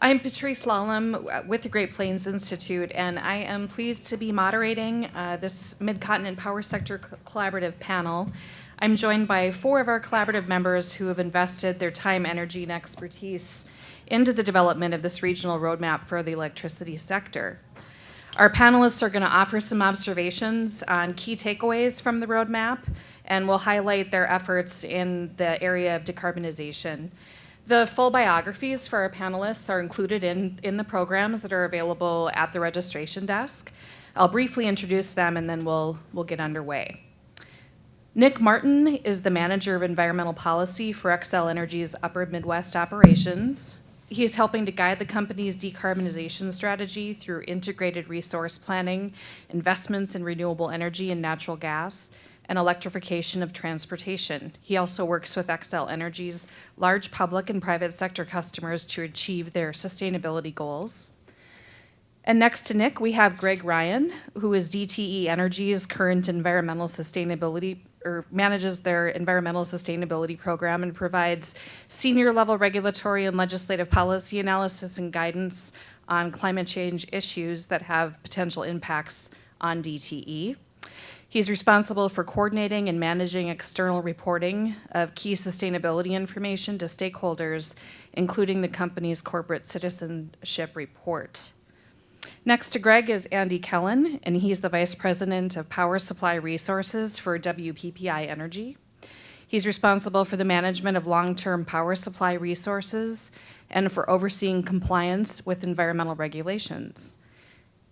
I'm Patrice Lahlum with the Great Plains Institute, and I am pleased to be moderating this Mid-Continent Power Sector Collaborative panel. I'm joined by 4 of our collaborative members who have invested their time, energy, and expertise into the development of this regional roadmap for the electricity sector. Our panelists are going to offer some observations on key takeaways from the roadmap, and will highlight their efforts in the area of decarbonization. The full biographies for our panelists are included in the programs that are available at the registration desk. I'll briefly introduce them and then we'll get underway. Nick Martin is the Manager of Environmental Policy for Xcel Energy's Upper Midwest operations. He's helping to guide the company's decarbonization strategy through integrated resource planning, investments in renewable energy and natural gas, and electrification of transportation. He also works with Xcel Energy's large public and private sector customers to achieve their sustainability goals. And next to Nick, we have Greg Ryan, who is DTE Energy's current environmental sustainability, or manages their environmental sustainability program and provides senior level regulatory and legislative policy analysis and guidance on climate change issues that have potential impacts on DTE. He's responsible for coordinating and managing external reporting of key sustainability information to stakeholders, including the company's corporate citizenship report. Next to Greg is Andy Kellen, and he's the Vice President of Power Supply Resources for WPPI Energy. He's responsible for the management of long-term power supply resources and for overseeing compliance with environmental regulations.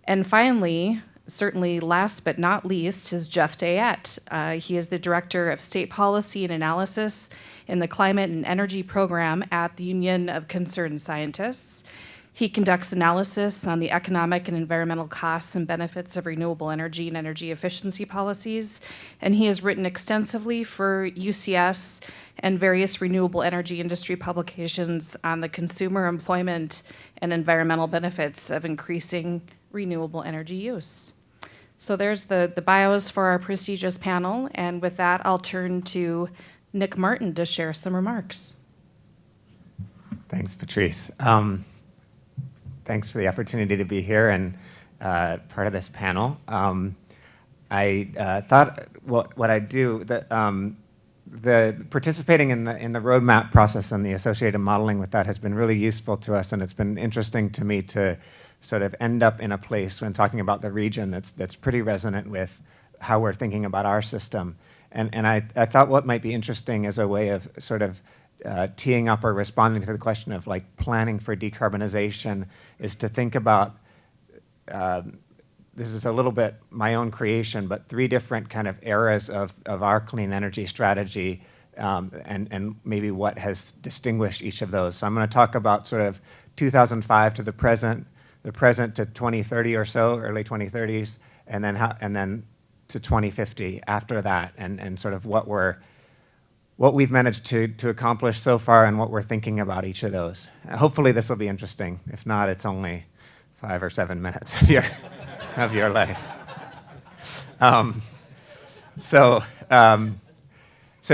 And finally, certainly last but not least, is Jeff Deyette. He is the Director of State Policy and Analysis in the Climate and Energy Program at the Union of Concerned Scientists. He conducts analysis on the economic and environmental costs and benefits of renewable energy and energy efficiency policies, and he has written extensively for UCS and various renewable energy industry publications on the consumer employment and environmental benefits of increasing renewable energy use. So there's the bios for our prestigious panel, and with that, I'll turn to Nick Martin to share some remarks. Thanks, Patrice. Thanks for the opportunity to be here and part of this panel. I thought what I'd do, the participating in the roadmap process and the associated modeling with that has been really useful to us, and it's been interesting to me to sort of end up in a place when talking about the region that's pretty resonant with how we're thinking about our system. And I thought what might be interesting as a way of sort of teeing up or responding to the question of like planning for decarbonization is to think about, this is a little bit my own creation, but 3 different kind of eras of our clean energy strategy and maybe what has distinguished each of those. So I'm going to talk about sort of 2005 to the present to 2030 or so, early 2030s, and then to 2050 after that, and sort of what we've managed to accomplish so far and what we're thinking about each of those. Hopefully this will be interesting. If not, it's only 5 or 7 minutes of your life. So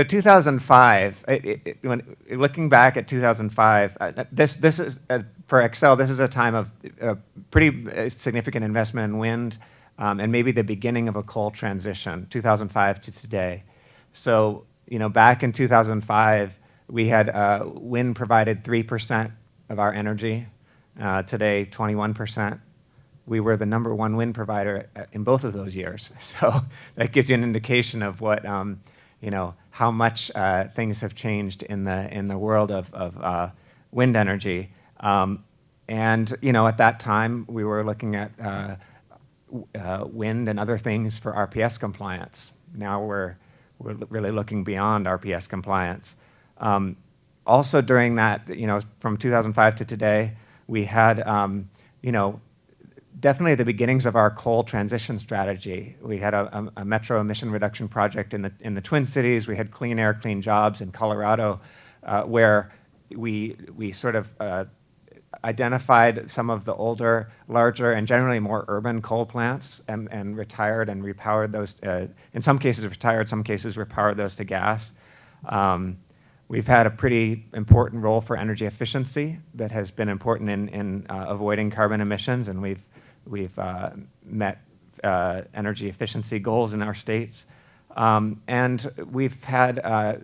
2005, when looking back at 2005, this is, for Xcel, this is a time of pretty significant investment in wind and maybe the beginning of a coal transition, 2005 to today. So, back in 2005, we had wind provided 3% of our energy. Today, 21%. We were the #1 wind provider in both of those years. So that gives you an indication of what, how much things have changed in the world of wind energy. And at that time, we were looking at wind and other things for RPS compliance. Now we're really looking beyond RPS compliance. Also during that, from 2005 to today, we had, definitely the beginnings of our coal transition strategy. We had a metro emission reduction project in the Twin Cities. We had Clean Air, Clean Jobs in Colorado, where we sort of identified some of the older, larger, and generally more urban coal plants and retired and repowered those. In some cases retired, some cases repowered those to gas. We've had a pretty important role for energy efficiency that has been important in avoiding carbon emissions, and we've met energy efficiency goals in our states. And we've had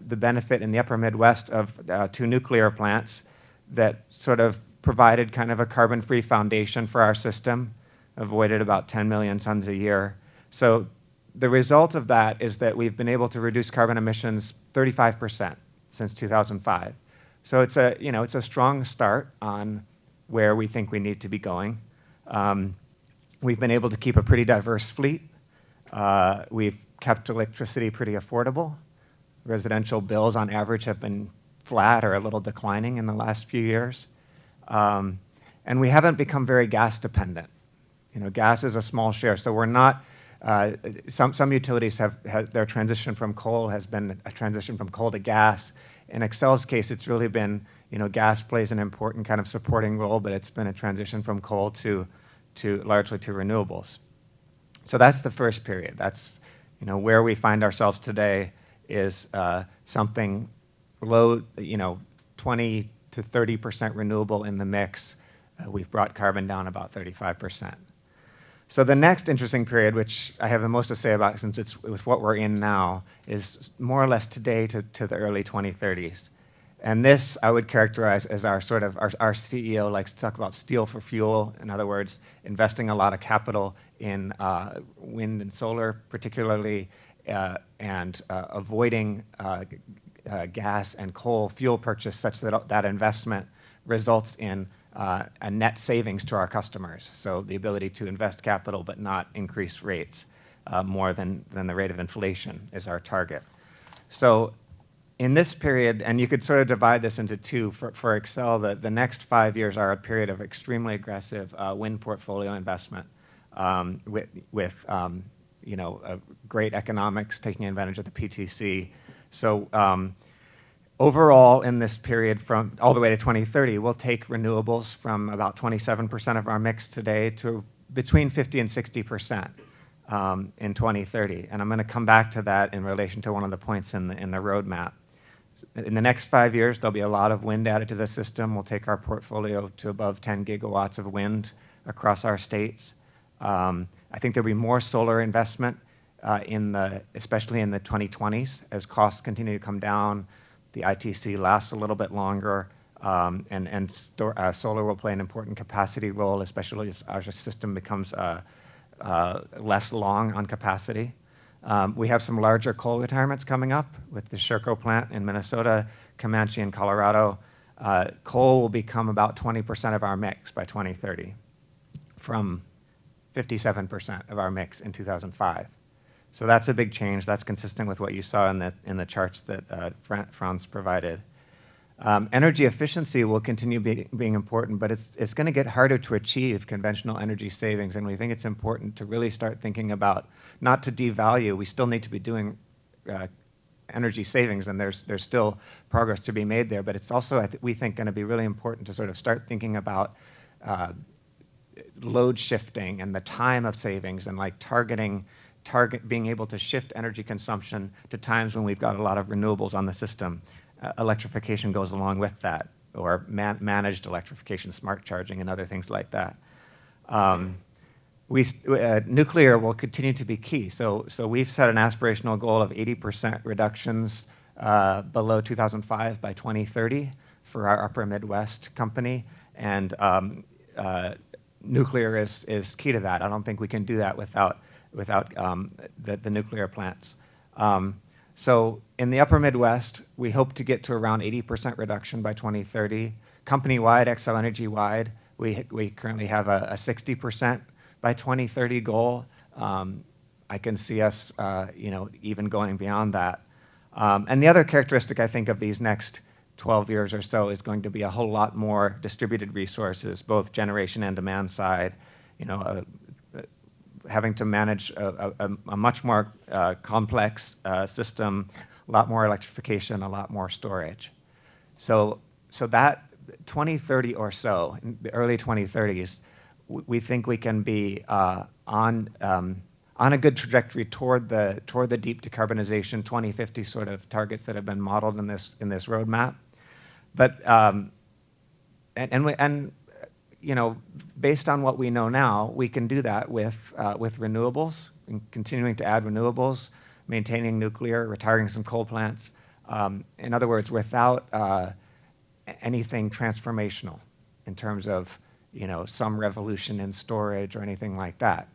the benefit in the upper Midwest of 2 nuclear plants that sort of provided kind of a carbon-free foundation for our system, avoided about 10 million tons a year. So the result of that is that we've been able to reduce carbon emissions 35% since 2005. So it's a strong start on where we think we need to be going. We've been able to keep a pretty diverse fleet. We've kept electricity pretty affordable. Residential bills on average have been flat or a little declining in the last few years. And we haven't become very gas dependent. Gas is a small share, so we're not, some utilities have their transition from coal has been a transition from coal to gas. In Xcel's case, it's really been, gas plays an important kind of supporting role, but it's been a transition from coal to largely to renewables. So that's the first period. That's, where we find ourselves today is something low, 20 to 30% renewable in the mix. We've brought carbon down about 35%. So the next interesting period, which I have the most to say about since it's what we're in now, is more or less today to the early 2030s. And this I would characterize as our CEO likes to talk about steel for fuel. In other words, investing a lot of capital in wind and solar particularly, and avoiding gas and coal fuel purchase such that that investment results in a net savings to our customers. So the ability to invest capital but not increase rates more than the rate of inflation is our target. So in this period, and you could sort of divide this into two, for Xcel, the next 5 years are a period of extremely aggressive wind portfolio investment with great economics, taking advantage of the PTC. So overall, in this period from all the way to 2030, we'll take renewables from about 27% of our mix today to between 50 and 60% in 2030. And I'm going to come back to that in relation to one of the points in the roadmap. In the next 5 years, there'll be a lot of wind added to the system. We'll take our portfolio to above 10 gigawatts of wind across our states. I think there'll be more solar investment, especially in the 2020s, as costs continue to come down. The ITC lasts a little bit longer, and solar will play an important capacity role, especially as our system becomes less long on capacity. We have some larger coal retirements coming up with the Sherco plant in Minnesota, Comanche in Colorado. Coal will become about 20% of our mix by 2030, from 57% of our mix in 2005. So that's a big change. That's consistent with what you saw in the charts that Franz provided. Energy efficiency will continue being important, but it's going to get harder to achieve conventional energy savings, and we think it's important to really start thinking about, not to devalue, we still need to be doing energy savings, and there's still progress to be made there, but it's also, we think, going to be really important to sort of start thinking about load shifting and the time of savings, and like being able to shift energy consumption to times when we've got a lot of renewables on the system. Electrification goes along with that, or managed electrification, smart charging, and other things like that. Nuclear will continue to be key. So we've set an aspirational goal of 80% reductions below 2005 by 2030 for our upper Midwest company, and nuclear is key to that. I don't think we can do that without the nuclear plants. So in the upper Midwest, we hope to get to around 80% reduction by 2030. Company-wide, Xcel Energy-wide, we currently have a 60% by 2030 goal. I can see us, even going beyond that. And the other characteristic, I think, of these next 12 years or so is going to be a whole lot more distributed resources, both generation and demand side. Having to manage a much more complex system, a lot more electrification, a lot more storage. So that 2030 or so, in the early 2030s, we think we can be on on a good trajectory toward the deep decarbonization 2050 sort of targets that have been modeled in this roadmap. But you know, based on what we know now, we can do that with renewables, and continuing to add renewables, maintaining nuclear, retiring some coal plants. In other words, without anything transformational in terms of, you know, some revolution in storage or anything like that.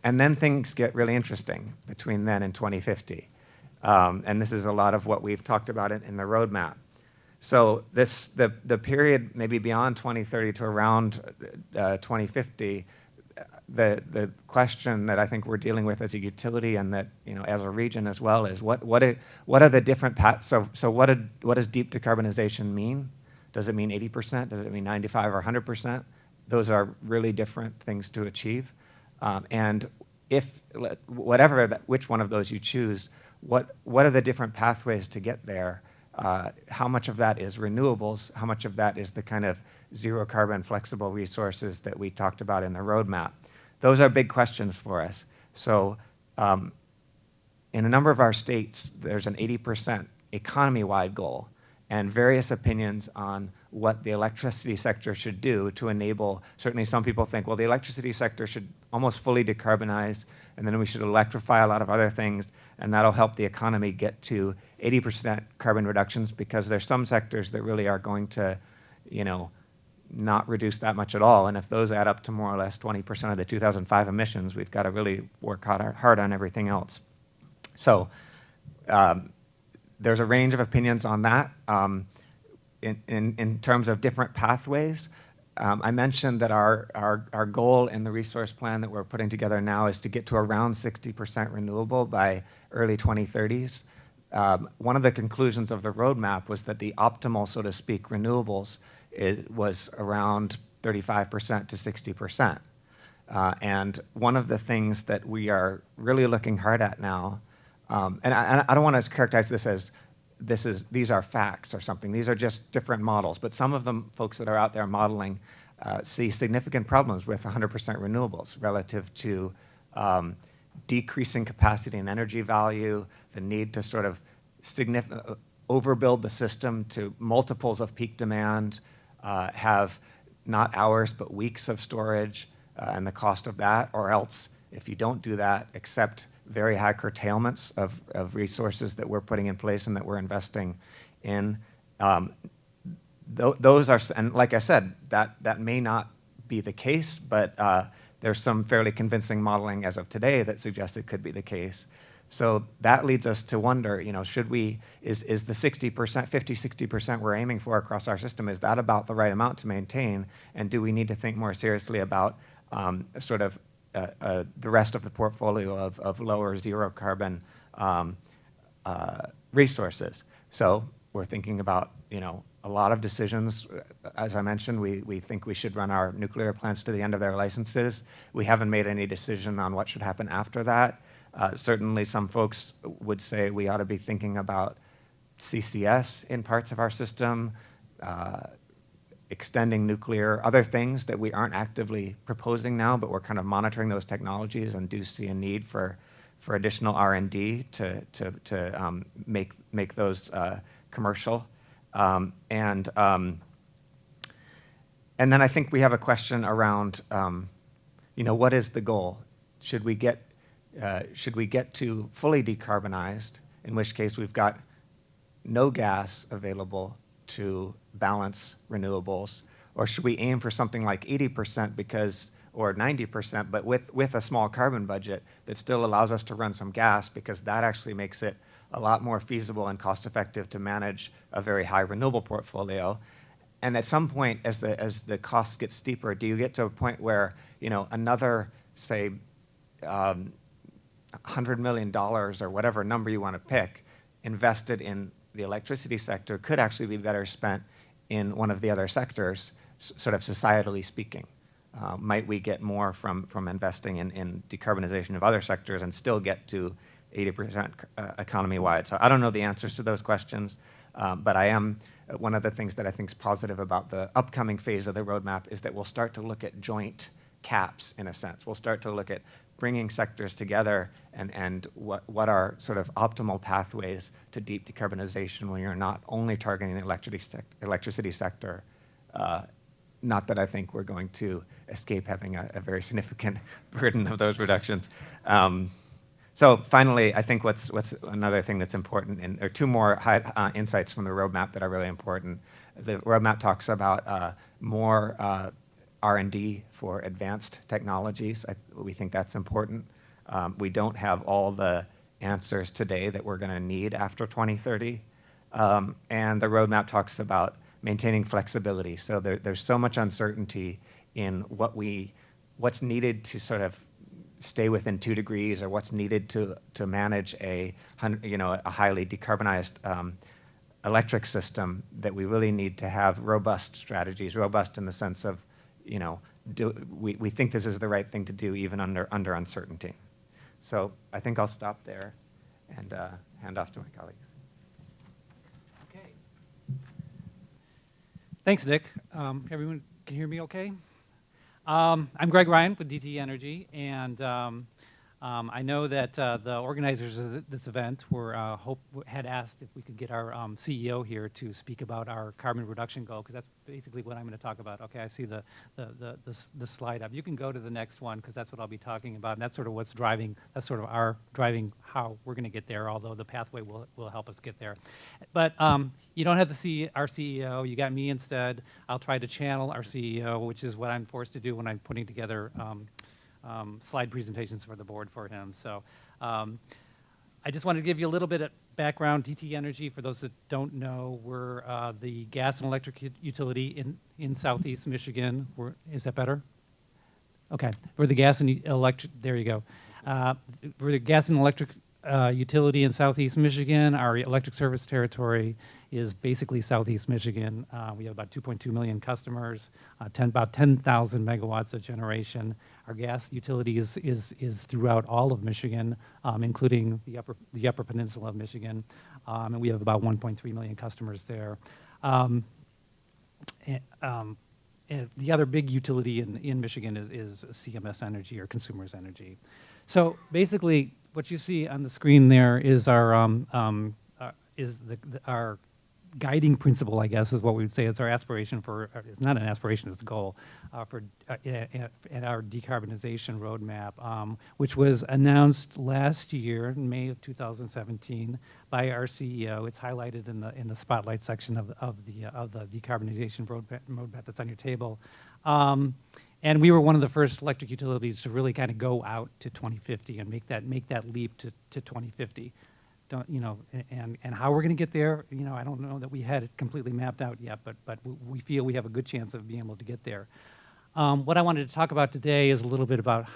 And then things get really interesting between then and 2050. And this is a lot of what we've talked about in the roadmap. So the period maybe beyond 2030 to around 2050, the question that I think we're dealing with as a utility and that, you know, as a region as well is what are the different paths? So what does deep decarbonization mean? Does it mean 80%? Does it mean 95 or 100%? Those are really different things to achieve. And which one of those you choose, what are the different pathways to get there? How much of that is renewables? How much of that is the kind of zero carbon flexible resources that we talked about in the roadmap? Those are big questions for us. So in a number of our states, there's an 80% economy-wide goal and various opinions on what the electricity sector should do to enable, certainly some people think, well, the electricity sector should almost fully decarbonize, and then we should electrify a lot of other things, and that'll help the economy get to 80% carbon reductions, because there's some sectors that really are going to, you know, not reduce that much at all. And if those add up to more or less 20% of the 2005 emissions, we've got to really work hard on everything else. So there's a range of opinions on that. In terms of different pathways, I mentioned that our goal in the resource plan that we're putting together now is to get to around 60% renewable by early 2030s. One of the conclusions of the roadmap was that the optimal, so to speak, renewables was around 35% to 60%. And one of the things that we are really looking hard at now, and I don't want to characterize this as these are facts or something. These are just different models. But some of the folks that are out there modeling see significant problems with 100% renewables relative to decreasing capacity and energy value, the need to sort of overbuild the system to multiples of peak demand, have not hours but weeks of storage, and the cost of that, or else if you don't do that, accept very high curtailments of resources that we're putting in place and that we're investing in. Those are, and like I said, that may not be the case, but there's some fairly convincing modeling as of today that suggests it could be the case. So that leads us to wonder, you know, is the 60%, 50-60% we're aiming for across our system, is that about the right amount to maintain? And do we need to think more seriously about sort of the rest of the portfolio of lower zero carbon resources? So we're thinking about, you know, a lot of decisions. As I mentioned, we think we should run our nuclear plants to the end of their licenses. We haven't made any decision on what should happen after that. Certainly some folks would say we ought to be thinking about CCS in parts of our system, extending nuclear, other things that we aren't actively proposing now, but we're kind of monitoring those technologies and do see a need for additional R&D to make those commercial. And then I think we have a question around, you know, what is the goal? Should we get to fully decarbonized, in which case we've got no gas available to balance renewables, or should we aim for something like 80% or 90%, but with a small carbon budget that still allows us to run some gas, because that actually makes it a lot more feasible and cost-effective to manage a very high renewable portfolio. And at some point, as the costs get steeper, do you get to a point where, you know, another, say, $100 million or whatever number you want to pick, invested in the electricity sector could actually be better spent in one of the other sectors, sort of societally speaking? Might we get more from investing in decarbonization of other sectors and still get to 80% economy-wide? So I don't know the answers to those questions, but one of the things that I think is positive about the upcoming phase of the roadmap is that we'll start to look at joint caps, in a sense. We'll start to look at bringing sectors together and what are sort of optimal pathways to deep decarbonization when you're not only targeting the electricity sector. Not that I think we're going to escape having a very significant burden of those reductions. So finally, I think what's another thing that's important, and there are two more insights from the roadmap that are really important. The roadmap talks about more R&D for advanced technologies. We think that's important. We don't have all the answers today that we're going to need after 2030. And the roadmap talks about maintaining flexibility. So there's so much uncertainty in what's needed to sort of stay within 2 degrees, or what's needed to manage a highly decarbonized electric system, that we really need to have robust strategies, robust in the sense of, we think this is the right thing to do even under uncertainty. So I think I'll stop there and hand off to my colleagues. Okay. Thanks, Nick. Everyone can hear me okay? I'm Greg Ryan with DTE Energy, and I know that the organizers of this event had asked if we could get our CEO here to speak about our carbon reduction goal, because that's basically what I'm going to talk about. Okay, I see the slide up. You can go to the next one, because that's what I'll be talking about, and that's sort of what's driving. That's sort of our driving how we're going to get there. Although the pathway will help us get there. But you don't have to see our CEO. You got me instead. I'll try to channel our CEO, which is what I'm forced to do when I'm putting together slide presentations for the board for him. So I just wanted to give you a little bit of background. DTE Energy, for those that don't know, we're the gas and electric utility in Southeast Michigan. Is that better? Okay. We're the gas and electric, there you go. We're the gas and electric utility in Southeast Michigan. Our electric service territory is basically Southeast Michigan. We have about 2.2 million customers, about 10,000 megawatts of generation. Our gas utility is throughout all of Michigan, including the upper peninsula of Michigan, and we have about 1.3 million customers there. And the other big utility in Michigan is CMS Energy, or Consumers Energy. So basically, what you see on the screen there is our guiding principle, I guess, is what we would say. It's our aspiration for. It's not an aspiration; it's a goal for and our decarbonization roadmap, which was announced last year in May of 2017 by our CEO. It's highlighted in the spotlight section of the decarbonization roadmap that's on your table. And we were one of the first electric utilities to really kind of go out to 2050 and make that leap to 2050. And how we're going to get there, I don't know that we had it completely mapped out yet, but we feel we have a good chance of being able to get there. What I wanted to talk about today is a little bit about,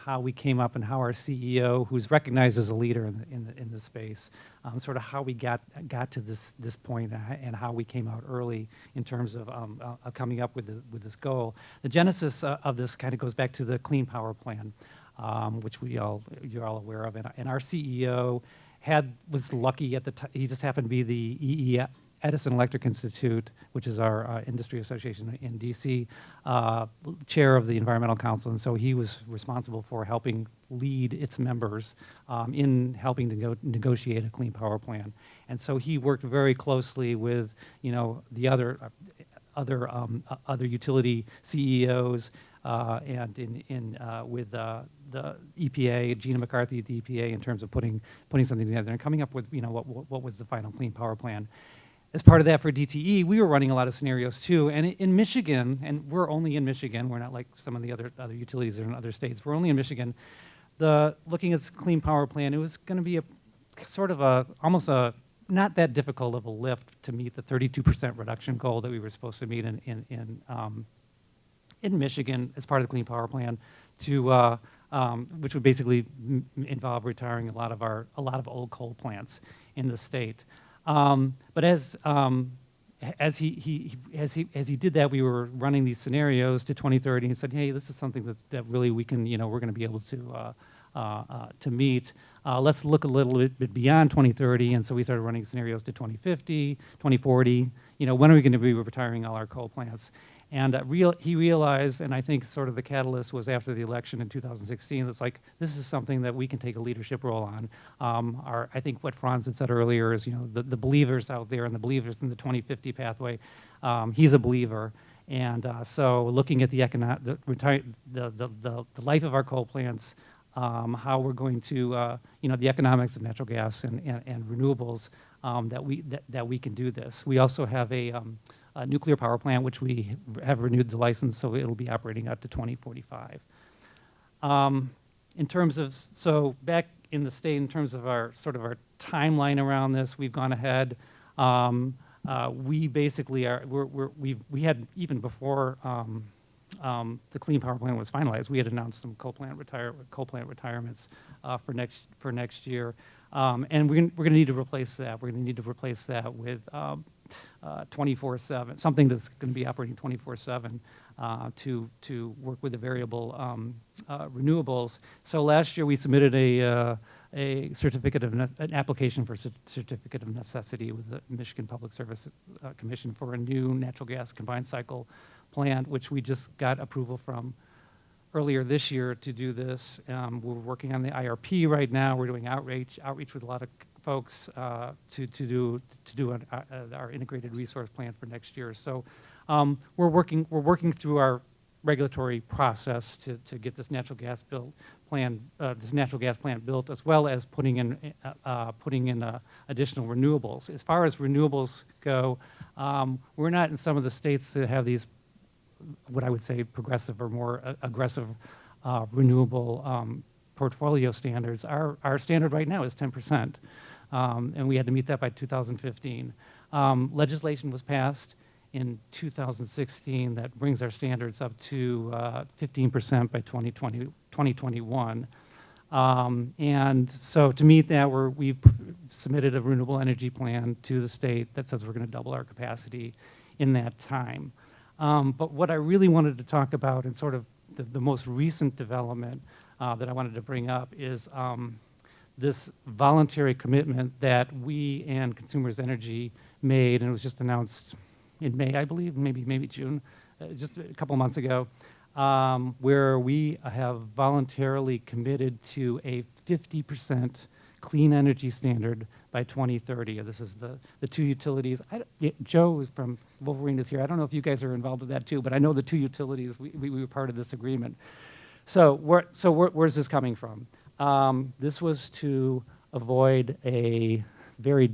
how we came up and how our CEO, who's recognized as a leader in this space, sort of how we got to this point and how we came out early in terms of coming up with this goal. The genesis of this kind of goes back to the Clean Power Plan, which you're all aware of, and our CEO was lucky at the time. He just happened to be the Edison Electric Institute, which is our industry association in DC, chair of the Environmental Council, and so he was responsible for helping lead its members in helping to negotiate a Clean Power Plan. And so he worked very closely with the other utility CEOs and with the EPA, Gina McCarthy at the EPA, in terms of putting something together and coming up with what was the final Clean Power Plan. As part of that, for DTE, we were running a lot of scenarios too. And in Michigan, and we're only in Michigan, we're not like some of the other utilities that are in other states. We're only in Michigan. Looking at this Clean Power Plan, it was going to be almost not that difficult of a lift to meet the 32% reduction goal that we were supposed to meet in Michigan as part of the Clean Power Plan, which would basically involve retiring a lot of old coal plants in the state. But as he did that, we were running these scenarios to 2030, and he said, "Hey, this is something that really we can, we're going to be able to meet. Let's look a little bit beyond 2030." And so we started running scenarios to 2050, 2040. When are we going to be retiring all our coal plants? And he realized, and I think sort of the catalyst was after the election in 2016, it's like, this is something that we can take a leadership role on. I think what Franz had said earlier is, the believers out there and the believers in the 2050 pathway, he's a believer. And so looking at the life of our coal plants, how we're going to, the economics of natural gas and renewables, that we can do this. We also have a nuclear power plant, which we have renewed the license, so it'll be operating out to 2045. In terms of, so back in the state, in terms of our timeline around this, we've gone ahead. We basically are, we had, even before the clean power plan was finalized, we had announced some coal plant retirements for next year, and we're going to need to replace that. We're going to need to replace that with 24/7, something that's going to be operating 24/7 to work with the variable renewables. So last year we submitted an application for certificate of necessity with the Michigan Public Service Commission for a new natural gas combined cycle plant, which we just got approval from earlier this year to do this. We're working on the IRP right now. We're doing outreach with a lot of folks to do our integrated resource plan for next year. So we're working through our regulatory process to get this natural gas plant built, as well as putting in additional renewables. As far as renewables go, we're not in some of the states that have these, what I would say, progressive or more aggressive renewable portfolio standards. Our standard right now is 10%, and we had to meet that by 2015. Legislation was passed in 2016 that brings our standards up to 15% by 2021. And so to meet that, we've submitted a renewable energy plan to the state that says we're going to double our capacity in that time. But what I really wanted to talk about, and sort of the most recent development that I wanted to bring up, is this voluntary commitment that we and Consumers Energy made, and it was just announced in May, I believe, maybe June, just a couple months ago, where we have voluntarily committed to a 50% clean energy standard by 2030. This is the two utilities. Joe from Wolverine is here. I don't know if you guys are involved with that too, but I know the two utilities, we were part of this agreement. So where's this coming from? This was to avoid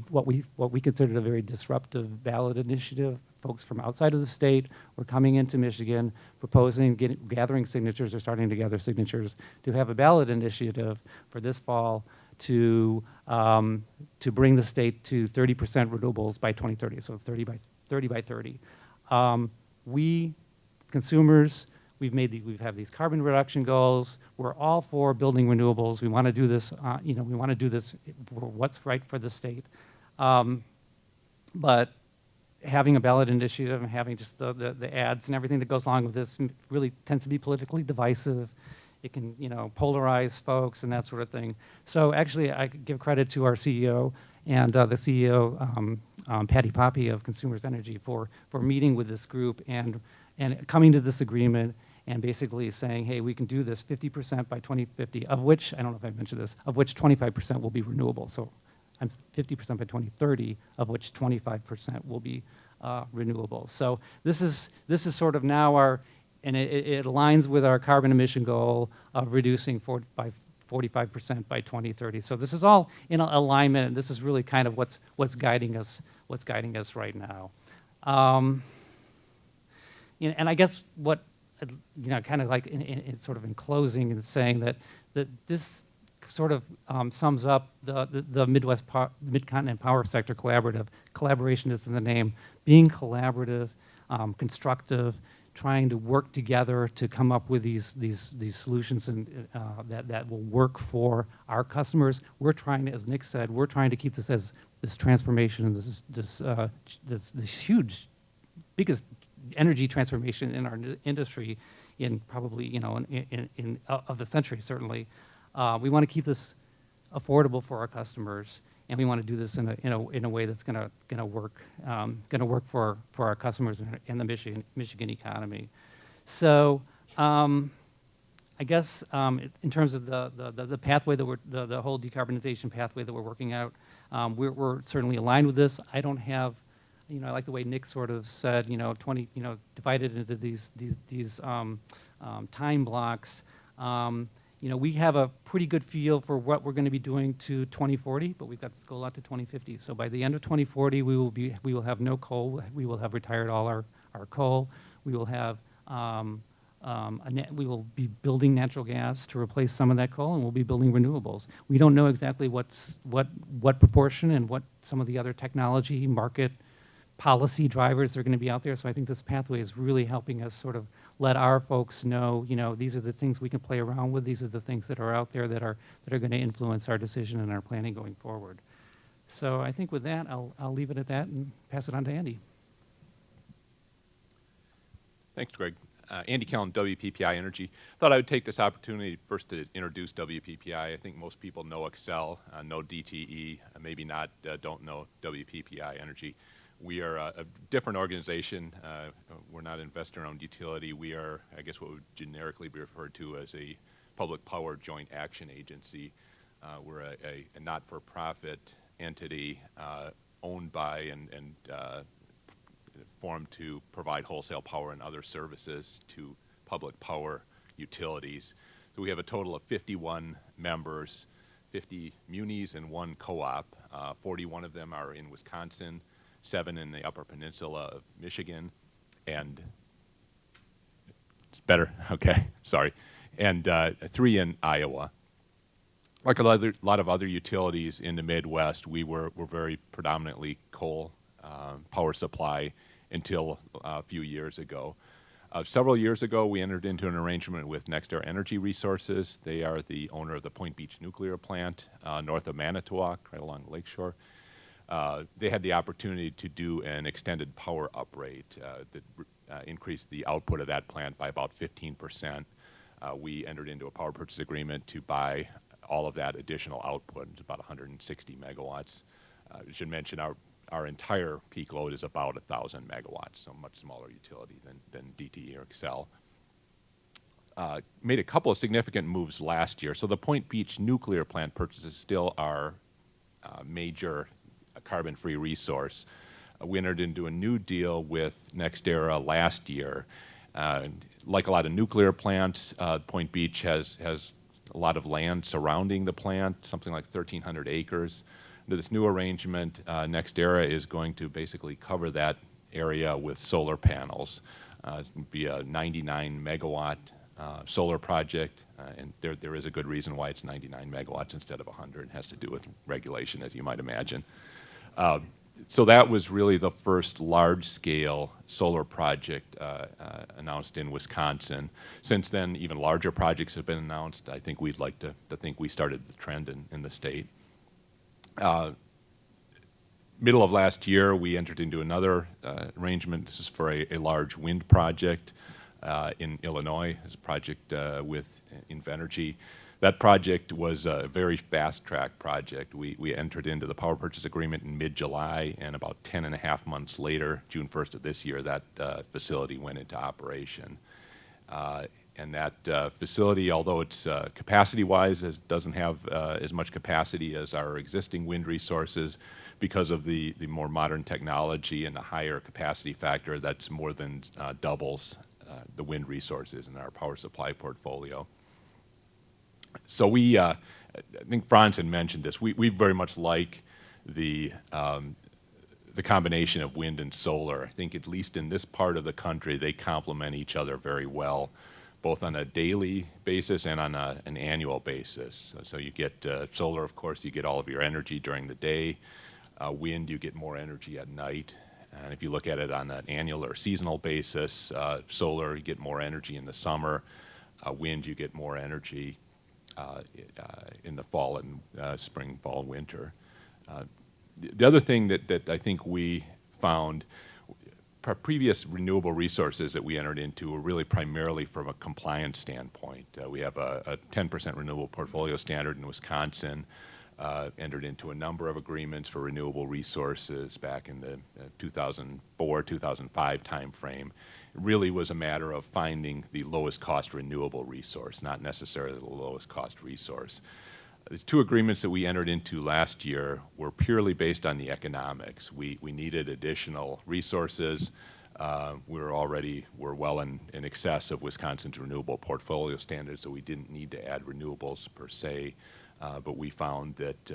what we considered a very disruptive ballot initiative. Folks from outside of the state were coming into Michigan, proposing, gathering signatures, or starting to gather signatures to have a ballot initiative for this fall to bring the state to 30% renewables by 2030. So 30 by 30. We consumers, we have these carbon reduction goals. We're all for building renewables. We want to do this. We want to do this for what's right for the state. But having a ballot initiative and having just the ads and everything that goes along with this really tends to be politically divisive. It can, polarize folks and that sort of thing. So actually, I give credit to our CEO and the CEO, Patty Poppy of Consumers Energy, for meeting with this group and coming to this agreement and basically saying, hey, we can do this 50% by 2050, of which, I don't know if I mentioned this, of which 25% will be renewable. So I'm 50% by 2030, of which 25% will be renewable. So this is sort of now and it aligns with our carbon emission goal of reducing by 45% by 2030. So this is all in alignment, and this is really kind of what's guiding us right now. And I guess what kind of like in sort of in closing and saying that this sort of sums up the Mid-Continent Power Sector Collaborative. Collaboration is in the name. Being collaborative, constructive, trying to work together to come up with these solutions and that will work for our customers. We're trying to, as Nick said, we're trying to keep this as this transformation and this huge, biggest energy transformation in our industry in probably of the century certainly. We want to keep this affordable for our customers and we want to do this in a way that's going to work for our customers and the Michigan economy. So I guess in terms of the pathway that the whole decarbonization pathway that we're working out, we're certainly aligned with this. I don't have, I like the way Nick sort of said, 20, divided into these time blocks. We have a pretty good feel for what we're going to be doing to 2040, but we've got to go out to 2050. So by the end of 2040, we will have no coal. We will have retired all our coal. We will have we will be building natural gas to replace some of that coal, and we'll be building renewables. We don't know exactly what proportion and what some of the other technology, market, policy drivers are going to be out there. So I think this pathway is really helping us sort of let our folks know, these are the things we can play around with. These are the things that are out there that are going to influence our decision and our planning going forward. So I think with that, I'll leave it at that and pass it on to Andy. Thanks, Greg. Andy Kellen, WPPI Energy. Thought I would take this opportunity first to introduce WPPI. I think most people know Xcel, know DTE, maybe not, don't know WPPI Energy. We are a different organization. We're not an investor-owned utility. We are, I guess, what would generically be referred to as a public power joint action agency. We're a not-for-profit entity owned by and formed to provide wholesale power and other services to public power utilities. So we have a total of 51 members, 50 munis and 1 co-op. 41 of them are in Wisconsin, 7 in the Upper Peninsula of Michigan, and it's better, okay, sorry, and 3 in Iowa. Like a lot of other utilities in the Midwest, we're very predominantly coal power supply until a few years ago. Several years ago, we entered into an arrangement with NextEra Energy Resources. They are the owner of the Point Beach nuclear plant north of Manitowoc, right along the lakeshore. They had the opportunity to do an extended power uprate that increased the output of that plant by about 15%. We entered into a power purchase agreement to buy all of that additional output. It's about 160 megawatts. I should mention our entire peak load is about 1,000 megawatts, so much smaller utility than DTE or Xcel. Made a couple of significant moves last year. So the Point Beach nuclear plant purchases still are major carbon-free resource. We entered into a new deal with NextEra last year. Like a lot of nuclear plants, Point Beach has a lot of land surrounding the plant, something like 1,300 acres. Under this new arrangement, NextEra is going to basically cover that area with solar panels. It would be a 99 megawatt solar project, and there is a good reason why it's 99 megawatts instead of 100. It has to do with regulation, as you might imagine. So that was really the first large-scale solar project announced in Wisconsin. Since then, even larger projects have been announced. I think we'd like to think we started the trend in the state. Middle of last year, we entered into another arrangement. This is for a large wind project in Illinois. It's a project with Invenergy. That project was a very fast-track project. We entered into the power purchase agreement in mid-July, and about 10 and a half months later, June 1st of this year, that facility went into operation. And that facility, although it's capacity-wise, doesn't have as much capacity as our existing wind resources, because of the more modern technology and the higher capacity factor, that's more than doubles the wind resources in our power supply portfolio. So I think Franz had mentioned this, we very much like the combination of wind and solar. I think at least in this part of the country, they complement each other very well, both on a daily basis and on an annual basis. So you get solar, of course, you get all of your energy during the day. Wind, you get more energy at night. And if you look at it on an annual or seasonal basis, solar, you get more energy in the summer. Wind, you get more energy in the fall and spring, fall, winter. The other thing that I think we found, previous renewable resources that we entered into were really primarily from a compliance standpoint. We have a 10% renewable portfolio standard in Wisconsin. entered into a number of agreements for renewable resources back in the 2004, 2005 timeframe. It really was a matter of finding the lowest cost renewable resource, not necessarily the lowest cost resource. The two agreements that we entered into last year were purely based on the economics. We needed additional resources. We're well in excess of Wisconsin's renewable portfolio standards, so we didn't need to add renewables per se. But we found that,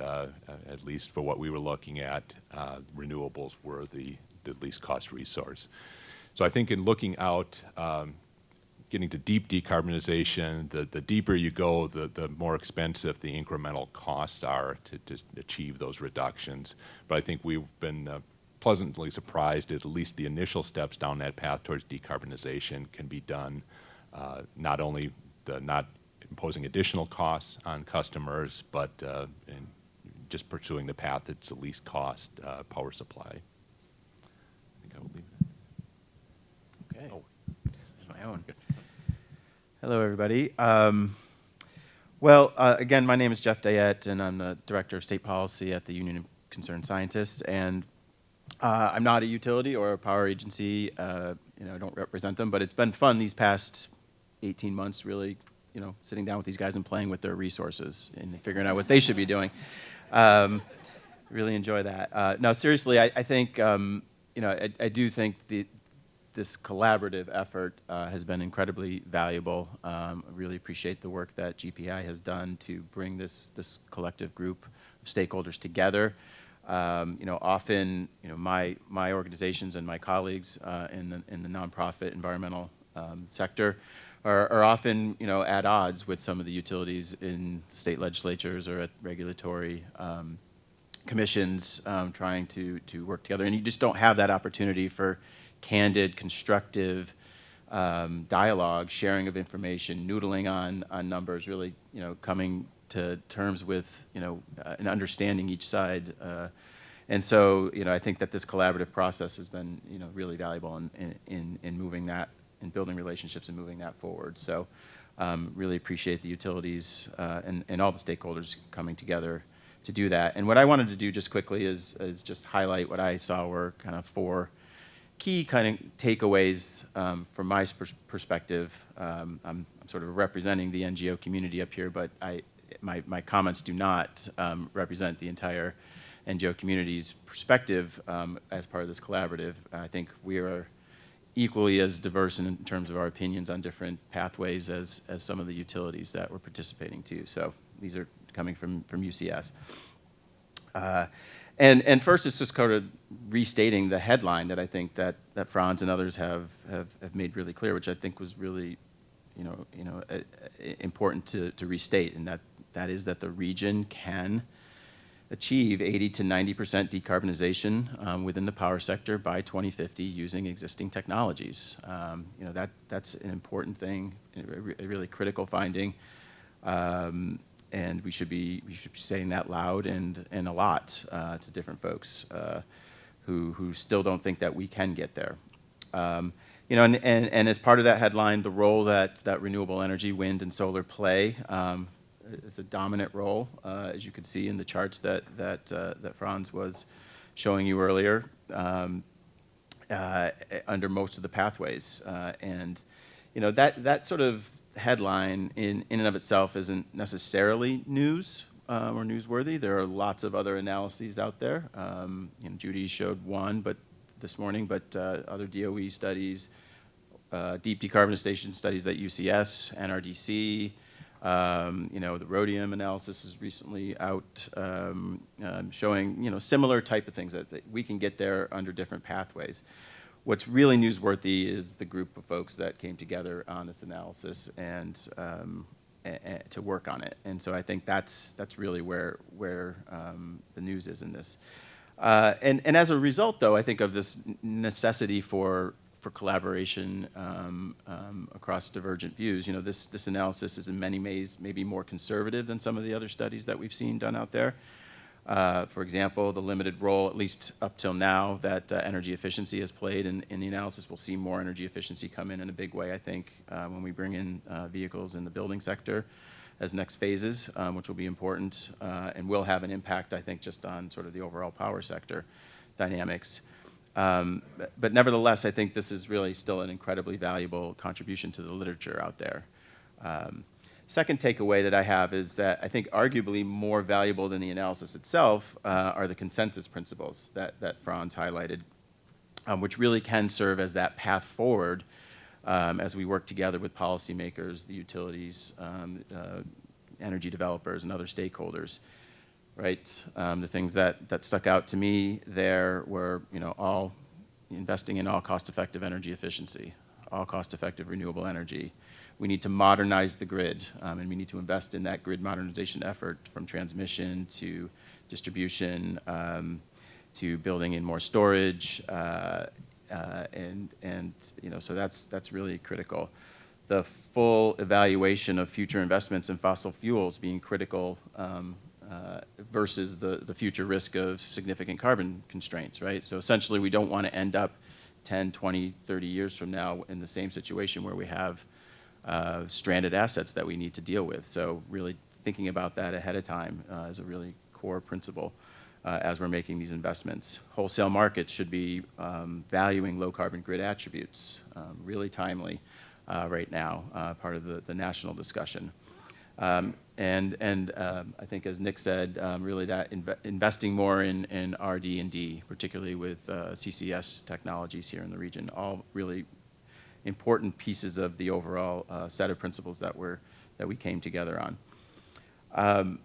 at least for what we were looking at, renewables were the least cost resource. So I think in looking out, getting to deep decarbonization, the deeper you go, the more expensive the incremental costs are to achieve those reductions. But I think we've been pleasantly surprised at least the initial steps down that path towards decarbonization can be done, not only not imposing additional costs on customers, but in just pursuing the path that's the least cost power supply. I think I will leave that. Okay. Oh. It's my own. Hello, everybody. Again, my name is Jeff Deyette, and I'm the Director of State Policy at the Union of Concerned Scientists. And I'm not a utility or a power agency. I don't represent them, but it's been fun these past 18 months, really, sitting down with these guys and playing with their resources and figuring out what they should be doing. Really enjoy that. No, seriously, I think, I do think this collaborative effort has been incredibly valuable. I really appreciate the work that GPI has done to bring this collective group of stakeholders together. Often, my organizations and my colleagues in the nonprofit environmental sector are often, at odds with some of the utilities in state legislatures or at regulatory commissions trying to work together. And you just don't have that opportunity for candid, constructive dialogue, sharing of information, noodling on numbers, really, coming to terms with, and understanding each side. And so, I think that this collaborative process has been, really valuable in moving that, in building relationships and moving that forward. So, really appreciate the utilities and all the stakeholders coming together to do that. And what I wanted to do just quickly is just highlight what I saw were kind of four key kind of takeaways from my perspective. I'm sort of representing the NGO community up here, but my comments do not represent the entire NGO community's perspective as part of this collaborative. I think we are equally as diverse in terms of our opinions on different pathways as some of the utilities that we're participating to. So these are coming from UCS. And first, it's just kind of restating the headline that I think that Franz and others have made really clear, which I think was really, important to restate, and that is that the region can achieve 80 to 90% decarbonization within the power sector by 2050 using existing technologies. That's an important thing, a really critical finding. And we should be saying that loud and a lot to different folks who still don't think that we can get there. And as part of that headline, the role that renewable energy, wind and solar play is a dominant role, as you could see in the charts that Franz was showing you earlier, under most of the pathways. And that sort of headline in and of itself isn't necessarily news or newsworthy. There are lots of other analyses out there. Judy showed one this morning, but other DOE studies, deep decarbonization studies at UCS, NRDC, the rhodium analysis is recently out showing similar type of things that we can get there under different pathways. What's really newsworthy is the group of folks that came together on this analysis and to work on it. And so I think that's really where the news is in this. And as a result, though, I think of this necessity for collaboration across divergent views. This analysis is in many ways maybe more conservative than some of the other studies that we've seen done out there. For example, the limited role, at least up till now, that energy efficiency has played in the analysis. We'll see more energy efficiency come in a big way, I think, when we bring in vehicles in the building sector. as next phases, which will be important and will have an impact, I think, just on sort of the overall power sector dynamics. But nevertheless, I think this is really still an incredibly valuable contribution to the literature out there. Second takeaway that I have is that I think arguably more valuable than the analysis itself are the consensus principles that Franz highlighted, which really can serve as that path forward as we work together with policymakers, the utilities, energy developers, and other stakeholders. Right, the things that stuck out to me there were, all investing in all cost-effective energy efficiency, all cost-effective renewable energy. We need to modernize the grid, and we need to invest in that grid modernization effort from transmission to distribution to building in more storage, so that's really critical. The full evaluation of future investments in fossil fuels being critical versus the future risk of significant carbon constraints, right? So essentially, we don't want to end up 10, 20, 30 years from now in the same situation where we have stranded assets that we need to deal with. So really thinking about that ahead of time is a really core principle as we're making these investments. Wholesale markets should be valuing low carbon grid attributes, really timely right now, part of the national discussion. I think, as Nick said, really that investing more in RD&D, particularly with CCS technologies here in the region, all really important pieces of the overall set of principles that we came together on. I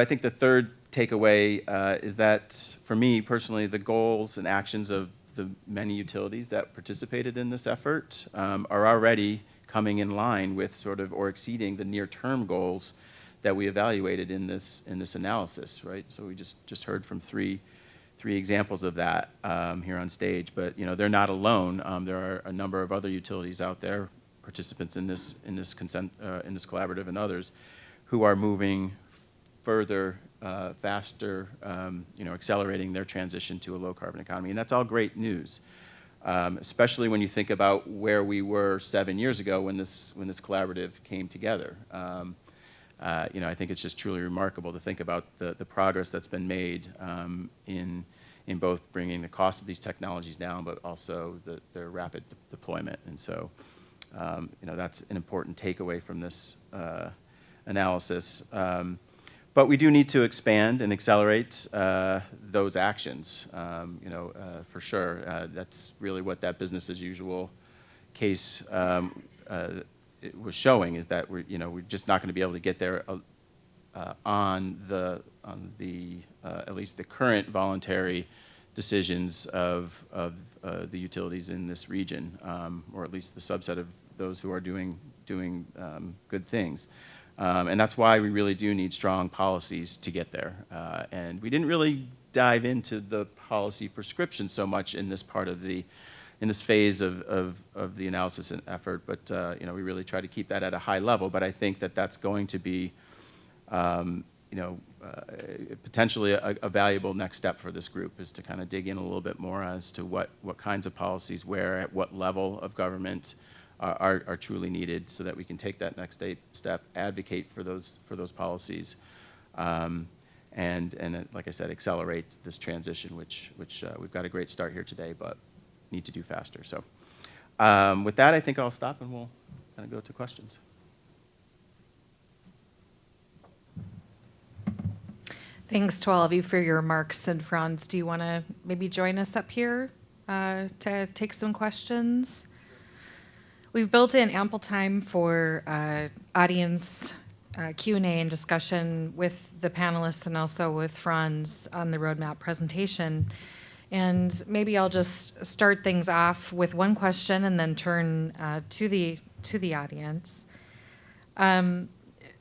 think the third takeaway is that, for me personally, the goals and actions of the many utilities that participated in this effort are already coming in line with sort of or exceeding the near-term goals that we evaluated in this analysis, right? So we just heard from three examples of that here on stage, but they're not alone. There are a number of other utilities out there, participants in this collaborative and others, who are moving further, faster, accelerating their transition to a low-carbon economy, and that's all great news. Especially when you think about where we were 7 years ago when this collaborative came together. I think it's just truly remarkable to think about the progress that's been made in both bringing the cost of these technologies down, but also their rapid deployment. And so, that's an important takeaway from this analysis. But we do need to expand and accelerate those actions, for sure. That's really what that business as usual case it was showing, is that we're just not going to be able to get there on the at least the current voluntary decisions of the utilities in this region, or at least the subset of those who are doing good things. And that's why we really do need strong policies to get there. And we didn't really dive into the policy prescription so much in this part of in this phase of the analysis and effort, but we really try to keep that at a high level. But I think that's going to be potentially a valuable next step for this group, is to kind of dig in a little bit more as to what kinds of policies, where, at what level of government are truly needed, so that we can take that next step, advocate for those policies, and like I said, accelerate this transition, which we've got a great start here today, but need to do faster. So with that, I think I'll stop and we'll kind of go to questions. Thanks to all of you for your remarks. And Franz, do you want to maybe join us up here to take some questions? We've built in ample time for audience Q&A and discussion with the panelists and also with Franz on the roadmap presentation. And maybe I'll just start things off with one question and then turn to the audience.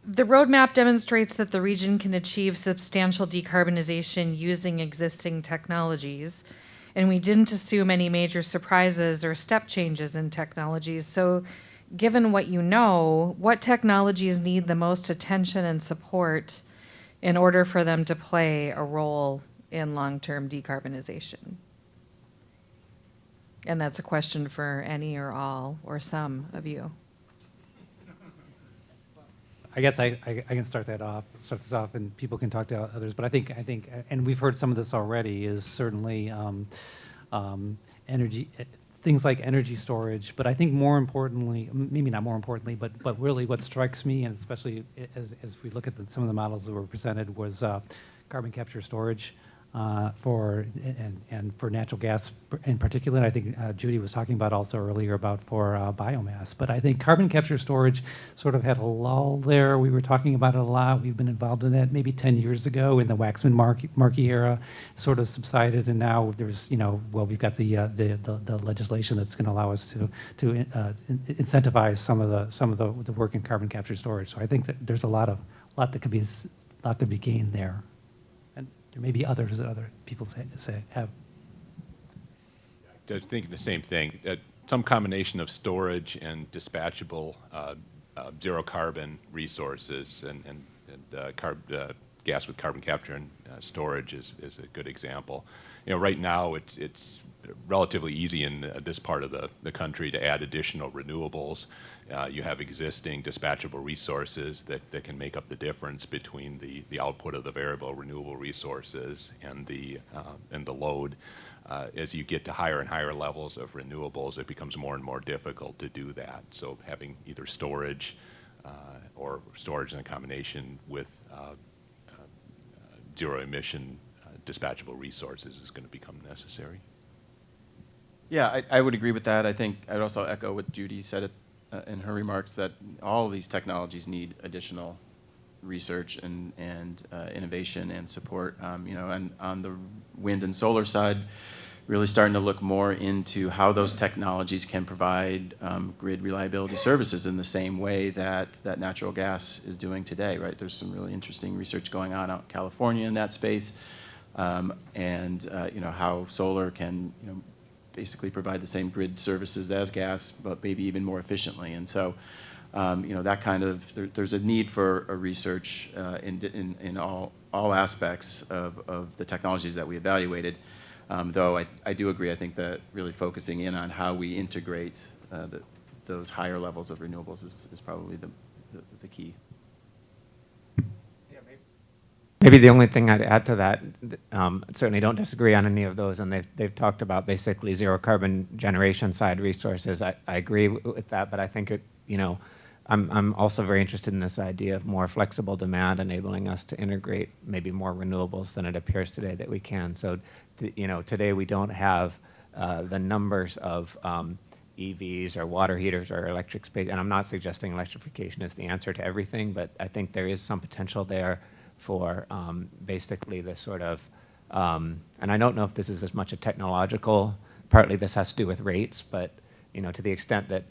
The roadmap demonstrates that the region can achieve substantial decarbonization using existing technologies, and we didn't assume any major surprises or step changes in technologies. So given what you know, what technologies need the most attention and support in order for them to play a role in long-term decarbonization? And that's a question for any or all or some of you. I guess I can start this off, and people can talk to others. But I think, and we've heard some of this already, is certainly energy, things like energy storage. But I think more importantly, maybe not more importantly, but really what strikes me, and especially as we look at some of the models that were presented, was carbon capture storage. For natural gas in particular. I think Judy was talking about also earlier about for biomass. But I think carbon capture storage sort of had a lull there. We were talking about it a lot. We've been involved in that maybe 10 years ago in the Waxman-Markey era. Sort of subsided, and now there's we've got the legislation that's going to allow us to incentivize some of the work in carbon capture storage. So I think that there's a lot that could be gained there. There may be others that other people have. I think the same thing. Some combination of storage and dispatchable zero carbon resources and gas with carbon capture and storage is a good example. Right now it's relatively easy in this part of the country to add additional renewables. You have existing dispatchable resources that can make up the difference between the output of the variable renewable resources and the load. As you get to higher and higher levels of renewables, it becomes more and more difficult to do that. So having either storage or storage in a combination with zero emission dispatchable resources is going to become necessary. Yeah, I would agree with that. I think I'd also echo what Judy said in her remarks, that all of these technologies need additional research and innovation and support. And on the wind and solar side, really starting to look more into how those technologies can provide grid reliability services in the same way that natural gas is doing today, right? There's some really interesting research going on out in California in that space, and how solar can basically provide the same grid services as gas, but maybe even more efficiently. And so, that kind of, there's a need for a research in all aspects of the technologies that we evaluated. Though I do agree, I think that really focusing in on how we integrate those higher levels of renewables is probably the key. Maybe the only thing I'd add to that, certainly don't disagree on any of those, and they've talked about basically zero carbon generation side resources. I agree with that, but I think I'm also very interested in this idea of more flexible demand, enabling us to integrate maybe more renewables than it appears today that we can. So, today we don't have the numbers of EVs or water heaters or electric space, and I'm not suggesting electrification is the answer to everything, but I think there is some potential there for basically the sort of, and I don't know if this is as much a technological, partly this has to do with rates, but to the extent that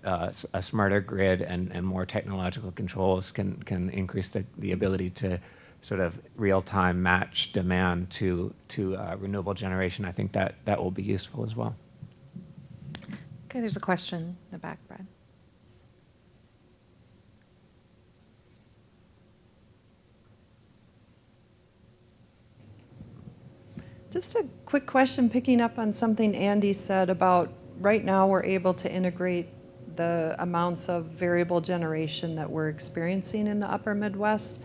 a smarter grid and more technological controls can increase the ability to sort of real-time match demand to renewable generation, I think that will be useful as well. Okay, there's a question in the back, Brad. Just a quick question, picking up on something Andy said about right now we're able to integrate the amounts of variable generation that we're experiencing in the upper Midwest.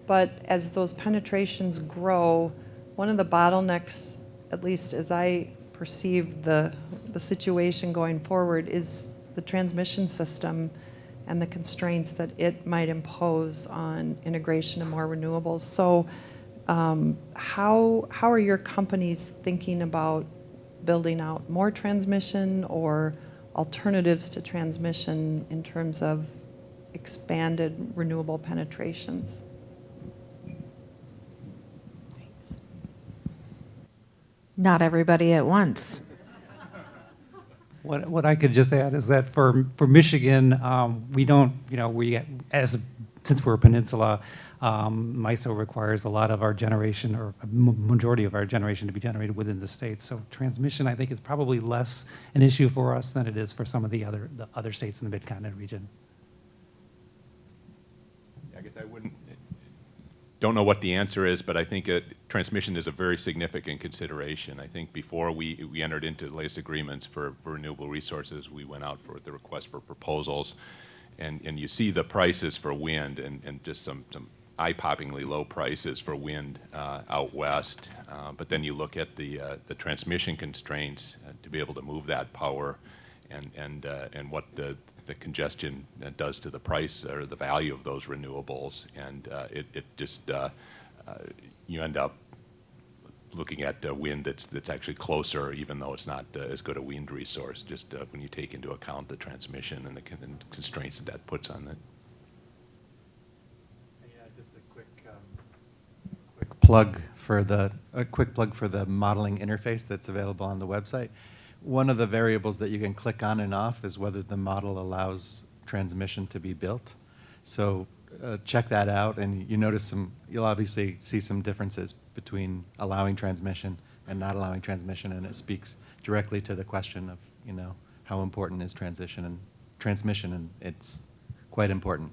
But as those penetrations grow, one of the bottlenecks, at least as I perceive the situation going forward, is the transmission system and the constraints that it might impose on integration of more renewables. So how are your companies thinking about building out more transmission or alternatives to transmission in terms of expanded renewable penetrations? Not everybody at once. What I could just add is that for Michigan, we don't, since we're a peninsula, MISO requires a lot of our generation, or a majority of our generation, to be generated within the state. So transmission, I think, is probably less an issue for us than it is for some of the other states in the Mid-Continent region. I guess don't know what the answer is, but I think transmission is a very significant consideration. I think before we entered into the latest agreements for renewable resources, we went out for the request for proposals. and you see the prices for wind and just some eye-poppingly low prices for wind out west. But then you look at the transmission constraints to be able to move that power, and what the congestion does to the price or the value of those renewables, and it just you end up looking at wind that's actually closer, even though it's not as good a wind resource. Just when you take into account the transmission and the constraints that puts on it. Just a quick plug for the modeling interface that's available on the website. One of the variables that you can click on and off is whether the model allows transmission to be built. So check that out, and you'll obviously see some differences between allowing transmission and not allowing transmission, and it speaks directly to the question of, how important is transmission, and it's quite important.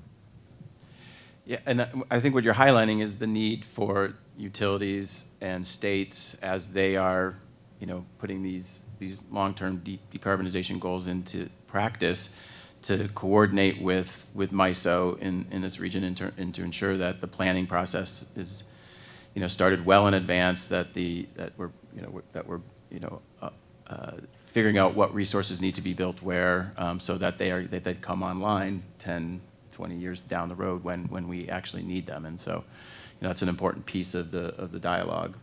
Yeah, and I think what you're highlighting is the need for utilities and states, as they are, putting these long-term decarbonization goals into practice, to coordinate with MISO in this region, and to ensure that the planning process is, started well in advance, that we're figuring out what resources need to be built where, so that they come online 10, 20 years down the road when we actually need them. And so, that's an important piece of the dialogue.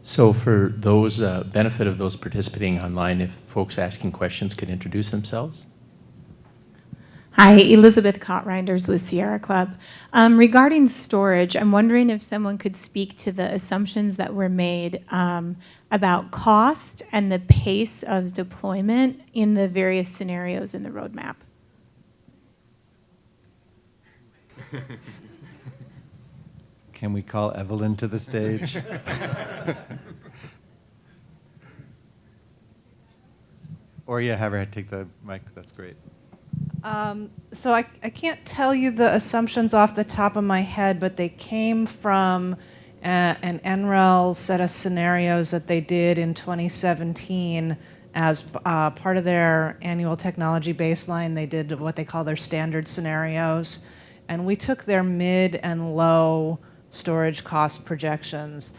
So for those benefit of those participating online, if folks asking questions could introduce themselves. Hi, Elizabeth Cott-Reinders with Sierra Club. Regarding storage, I'm wondering if someone could speak to the assumptions that were made about cost and the pace of deployment in the various scenarios in the roadmap. Can we call Evelyn to the stage? Or have her take the mic, that's great. So I can't tell you the assumptions off the top of my head, but they came from an NREL set of scenarios that they did in 2017 as part of their annual technology baseline. They did what they call their standard scenarios, and we took their mid and low storage cost projections.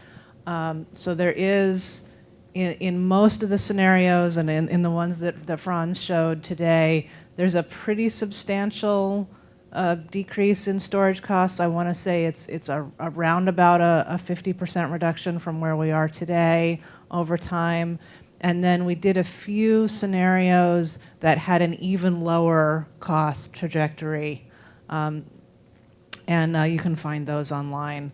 So there is, in most of the scenarios and in the ones that Franz showed today, there's a pretty substantial decrease in storage costs. I want to say it's around about a 50% reduction from where we are today over time. And then we did a few scenarios that had an even lower cost trajectory. And you can find those online.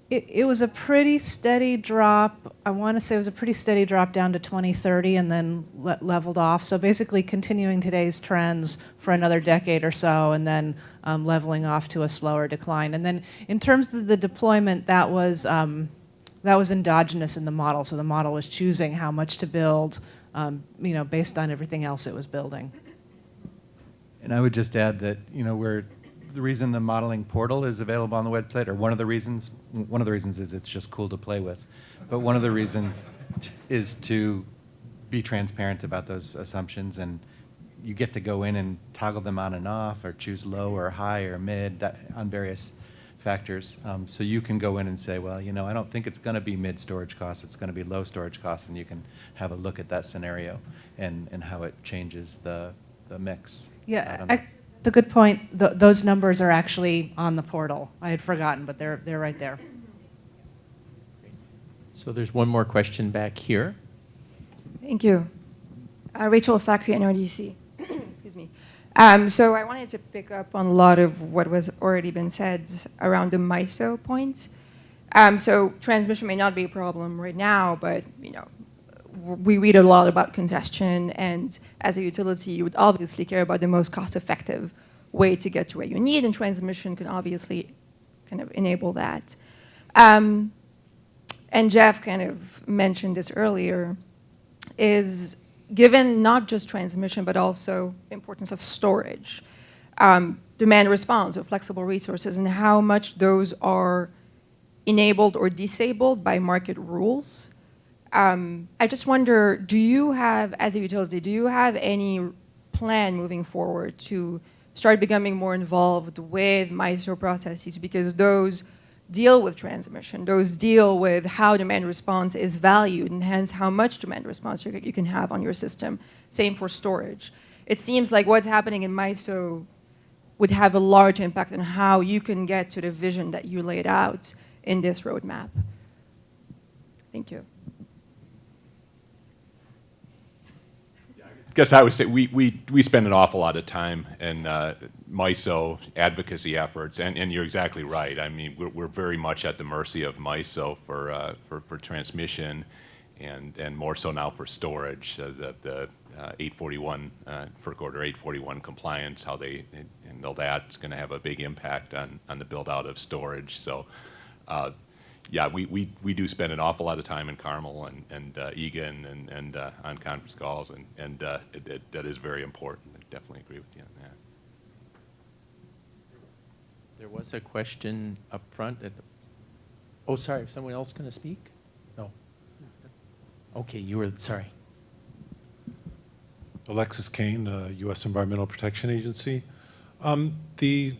It was a pretty steady drop. I want to say it was a pretty steady drop down to 2030 and then leveled off. So basically continuing today's trends for another decade or so, and then leveling off to a slower decline. And then in terms of the deployment, that was endogenous in the model. So the model was choosing how much to build, based on everything else it was building. And I would just add that, the reason the modeling portal is available on the website, or one of the reasons is it's just cool to play with. But one of the reasons is to be transparent about those assumptions, and you get to go in and toggle them on and off, or choose low or high or mid on various factors. So you can go in and say, well, I don't think it's going to be mid storage costs, it's going to be low storage costs, and you can have a look at that scenario and how it changes the mix. Yeah. It's a good point. Those numbers are actually on the portal. I had forgotten, but they're right there. So there's one more question back here. Thank you. Rachel Thackeray, NRDC. Excuse me. So I wanted to pick up on a lot of what was already been said around the MISO points. So transmission may not be a problem right now, but we read a lot about congestion, and as a utility, you would obviously care about the most cost-effective way to get to where you need, and transmission can obviously kind of enable that. And Jeff kind of mentioned this earlier, is given not just transmission, but also the importance of storage, demand response, or flexible resources, and how much those are enabled or disabled by market rules. I just wonder, do you have, as a utility, do you have any plan moving forward to start becoming more involved with MISO processes, because those deal with transmission, those deal with how demand response is valued, and hence how much demand response you can have on your system. Same for storage. It seems like what's happening in MISO would have a large impact on how you can get to the vision that you laid out in this roadmap. Thank you. I guess I would say we spend an awful lot of time in MISO advocacy efforts, and you're exactly right. I mean, we're very much at the mercy of MISO for transmission, and more so now for storage. The 841 FERC Order 841 compliance, how they handle that's going to have a big impact on the build out of storage. So. Yeah, we do spend an awful lot of time in Carmel and Egan and on conference calls, and that is very important. I definitely agree with you on that. There was a question up front. Oh, sorry, someone else going to speak? No. Okay, you were, sorry. Alexis Kane, U.S. Environmental Protection Agency. The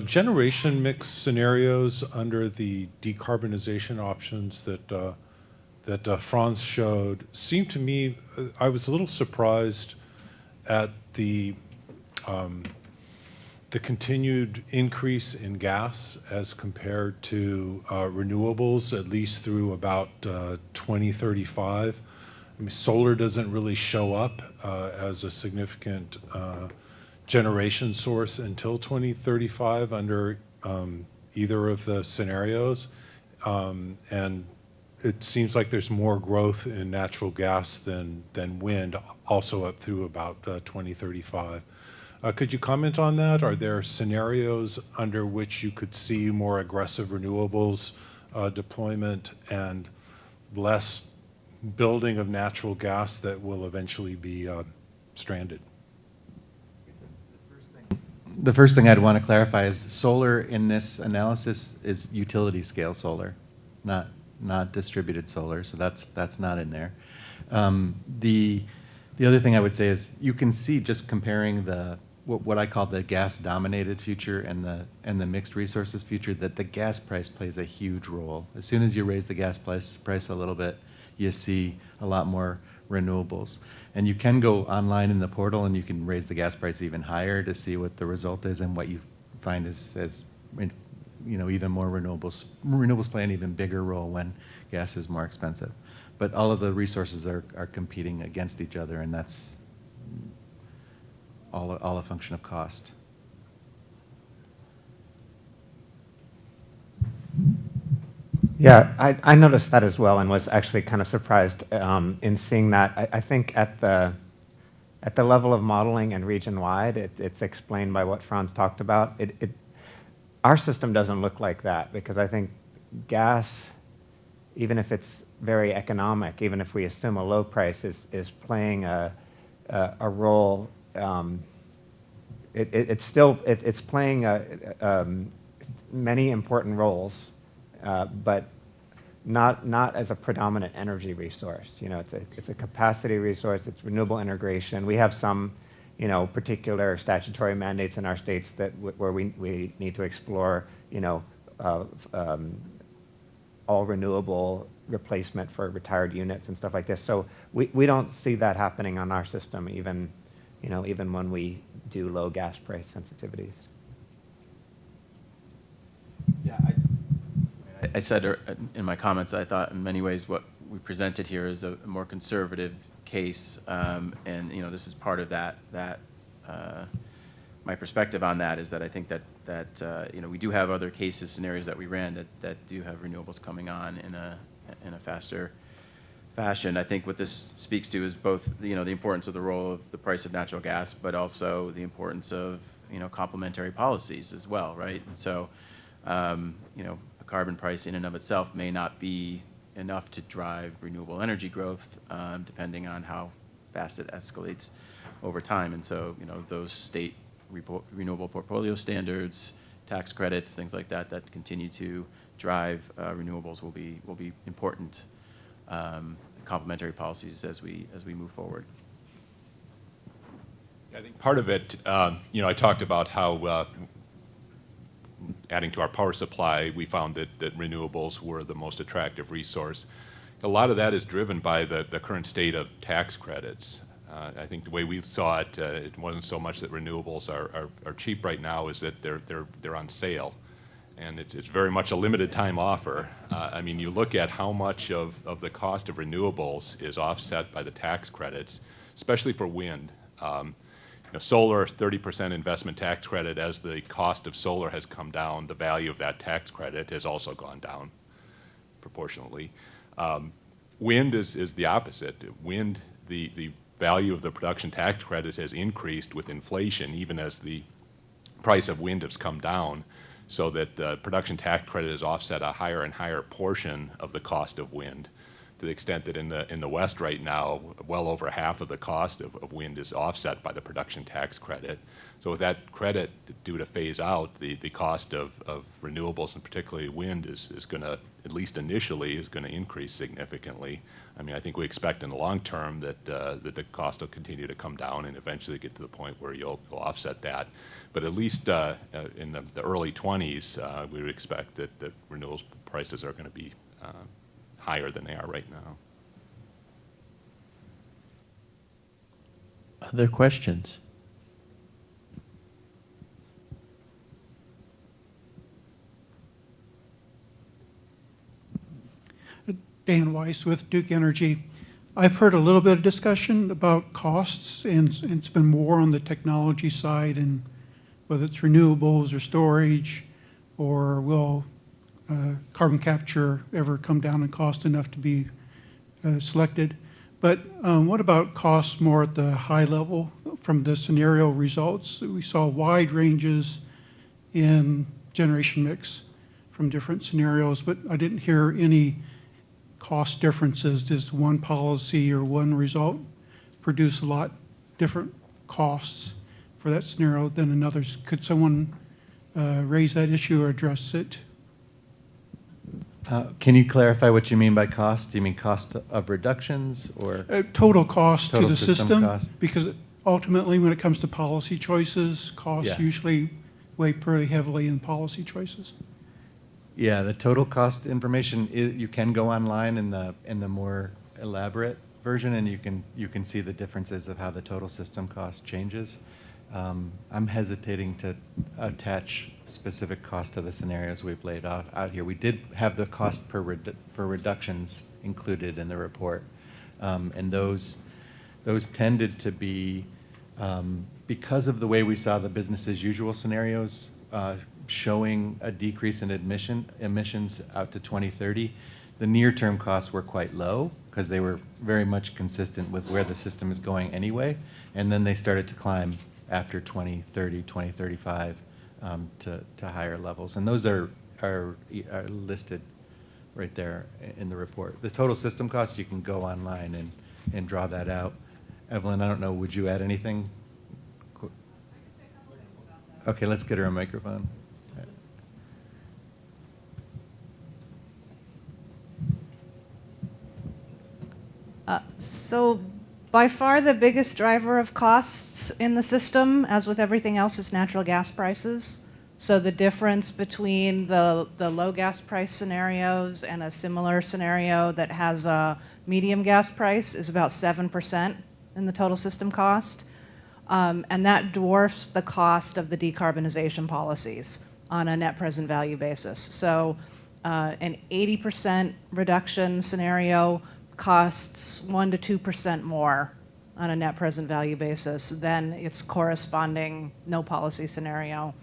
generation mix scenarios under the decarbonization options that Franz showed seemed to me, I was a little surprised at the continued increase in gas as compared to renewables, at least through about 2035. I mean, solar doesn't really show up as a significant generation source until 2035 under either of the scenarios. And it seems like there's more growth in natural gas than wind, also up through about 2035. Could you comment on that? Are there scenarios under which you could see more aggressive renewables deployment and less building of natural gas that will eventually be stranded? The first thing I'd want to clarify is solar in this analysis is utility scale solar, not distributed solar, so that's not in there. The other thing I would say is you can see, just comparing what I call the gas dominated future and the mixed resources future, that the gas price plays a huge role. As soon as you raise the gas price a little bit, you see a lot more renewables. And you can go online in the portal and you can raise the gas price even higher to see what the result is, and what you find is even more renewables. Renewables play an even bigger role when gas is more expensive. But all of the resources are competing against each other, and that's all a function of cost. Yeah, I noticed that as well, and was actually kind of surprised in seeing that. I think at the level of modeling and region-wide, it's explained by what Franz talked about. Our system doesn't look like that, because I think gas, even if it's very economic, even if we assume a low price, is playing a role. It's playing many important roles. But not as a predominant energy resource. You know, it's a capacity resource. It's renewable integration. We have some, particular statutory mandates in our states where we need to explore, all renewable replacement for retired units and stuff like this. So we don't see that happening on our system, even when we do low gas price sensitivities. Yeah, I said in my comments, I thought in many ways what we presented here is a more conservative case, and this is part of that. My perspective on that is that I think that we do have other cases, scenarios that we ran that do have renewables coming on in a faster fashion. I think what this speaks to is both the importance of the role of the price of natural gas, but also the importance of complementary policies as well, right? And so a carbon price in and of itself may not be enough to drive renewable energy growth, depending on how fast it escalates over time. And so, those state renewable portfolio standards, tax credits, things like that continue to drive renewables will be important complementary policies as we move forward. I think part of it, I talked about how adding to our power supply, we found that renewables were the most attractive resource. A lot of that is driven by the current state of tax credits. I think the way we saw it, it wasn't so much that renewables are cheap right now, is that they're on sale. And it's very much a limited time offer. I mean, you look at how much of the cost of renewables is offset by the tax credits, especially for wind. Solar, 30% investment tax credit. As the cost of solar has come down, the value of that tax credit has also gone down proportionally. Wind is the opposite. Wind, the value of the production tax credit has increased with inflation, even as the price of wind has come down, so that the production tax credit has offset a higher and higher portion of the cost of wind, to the extent that in the West right now, well over half of the cost of wind is offset by the production tax credit. So with that credit due to phase out, the cost of renewables, and particularly wind, is going to, at least initially, is going to increase significantly. I mean, I think we expect in the long term that the cost will continue to come down and eventually get to the point where you'll offset that. But at least in the early 20s, we would expect that renewables prices are going to be higher than they are right now. Other questions? Dan Weiss with Duke Energy. I've heard a little bit of discussion about costs, and it's been more on the technology side, and whether it's renewables or storage, or will carbon capture ever come down in cost enough to be selected. But what about costs more at the high level from the scenario results? We saw wide ranges in generation mix from different scenarios, but I didn't hear any cost differences. Does one policy or one result produce a lot different costs for that scenario than another's? Could someone raise that issue or address it? Can you clarify what you mean by cost? Do you mean cost of reductions or Total cost total to the system? cost? Because ultimately, when it comes to policy choices, costs Yeah. usually weigh pretty heavily in policy choices. Yeah, the total cost information, you can go online in the more elaborate version, and you can see the differences of how the total system cost changes. I'm hesitating to attach specific cost to the scenarios we've laid out here. We did have the cost for reductions included in the report, and those tended to be, because of the way we saw the business as usual scenarios showing a decrease in emissions out to 2030, the near-term costs were quite low because they were very much consistent with where the system is going anyway, and then they started to climb after 2030, 2035 to higher levels. And those are listed right there in the report. The total system cost, you can go online and draw that out. Evelyn, I don't know, would you add anything? Okay, let's get her a microphone. So by far the biggest driver of costs in the system, as with everything else, is natural gas prices. So the difference between the low gas price scenarios and a similar scenario that has a medium gas price is about 7% in the total system cost. And that dwarfs the cost of the decarbonization policies on a net present value basis. So an 80% reduction scenario costs 1% to 2% more on a net present value basis than its corresponding no policy scenario.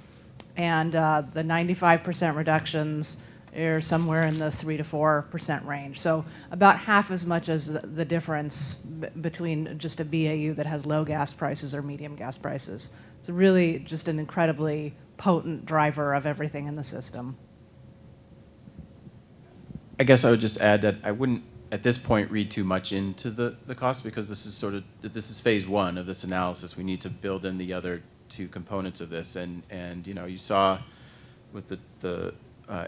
And the 95% reductions are somewhere in the 3% to 4% range. So about half as much as the difference between just a BAU that has low gas prices or medium gas prices. It's really just an incredibly potent driver of everything in the system. I guess I would just add that I wouldn't, at this point, read too much into the cost, because this is phase one of this analysis. We need to build in the other two components of this, and you saw with the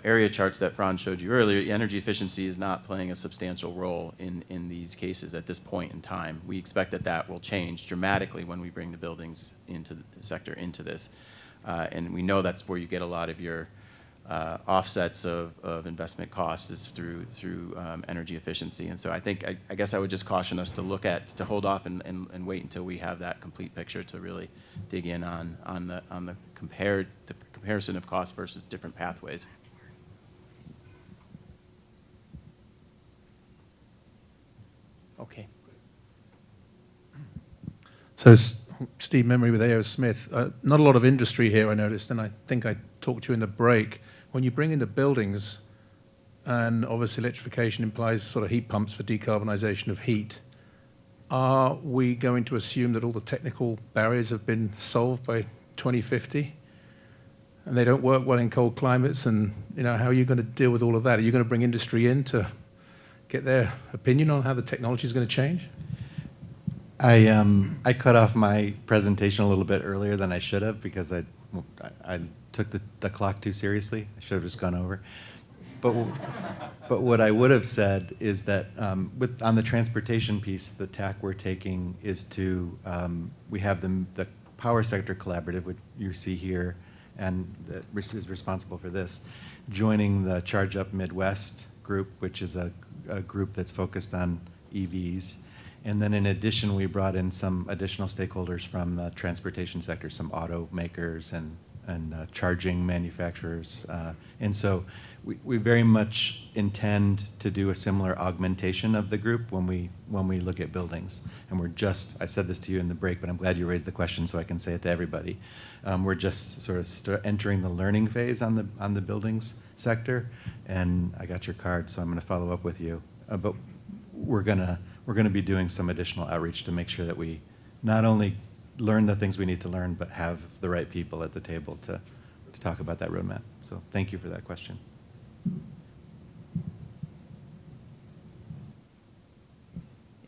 area charts that Franz showed you earlier, energy efficiency is not playing a substantial role in these cases at this point in time. We expect that that will change dramatically when we bring the buildings into the sector into this. And we know that's where you get a lot of your offsets of investment costs is through energy efficiency. And so I guess I would just caution us to hold off and wait until we have that complete picture to really dig in on the comparison of costs versus different pathways. Okay. So, Steve Memory with A.O. Smith. Not a lot of industry here, I noticed, and I think I talked to you in the break. When you bring in the buildings, and obviously electrification implies sort of heat pumps for decarbonisation of heat, are we going to assume that all the technical barriers have been solved by 2050? And they don't work well in cold climates, and how are you going to deal with all of that? Are you going to bring industry in to get their opinion on how the technology is going to change? I cut off my presentation a little bit earlier than I should have because I took the clock too seriously. I should have just gone over. But what I would have said is that on the transportation piece, the tack we're taking is to we have the power sector collaborative, which you see here, and that is responsible for this, joining the Charge Up Midwest group, which is a group that's focused on EVs. And then in addition, we brought in some additional stakeholders from the transportation sector, some automakers and charging manufacturers. And so we very much intend to do a similar augmentation of the group when we look at buildings. And I said this to you in the break, but I'm glad you raised the question so I can say it to everybody. We're just sort of entering the learning phase on the buildings sector. And I got your card, so I'm going to follow up with you. But we're going to be doing some additional outreach to make sure that we not only learn the things we need to learn, but have the right people at the table to talk about that roadmap. So thank you for that question.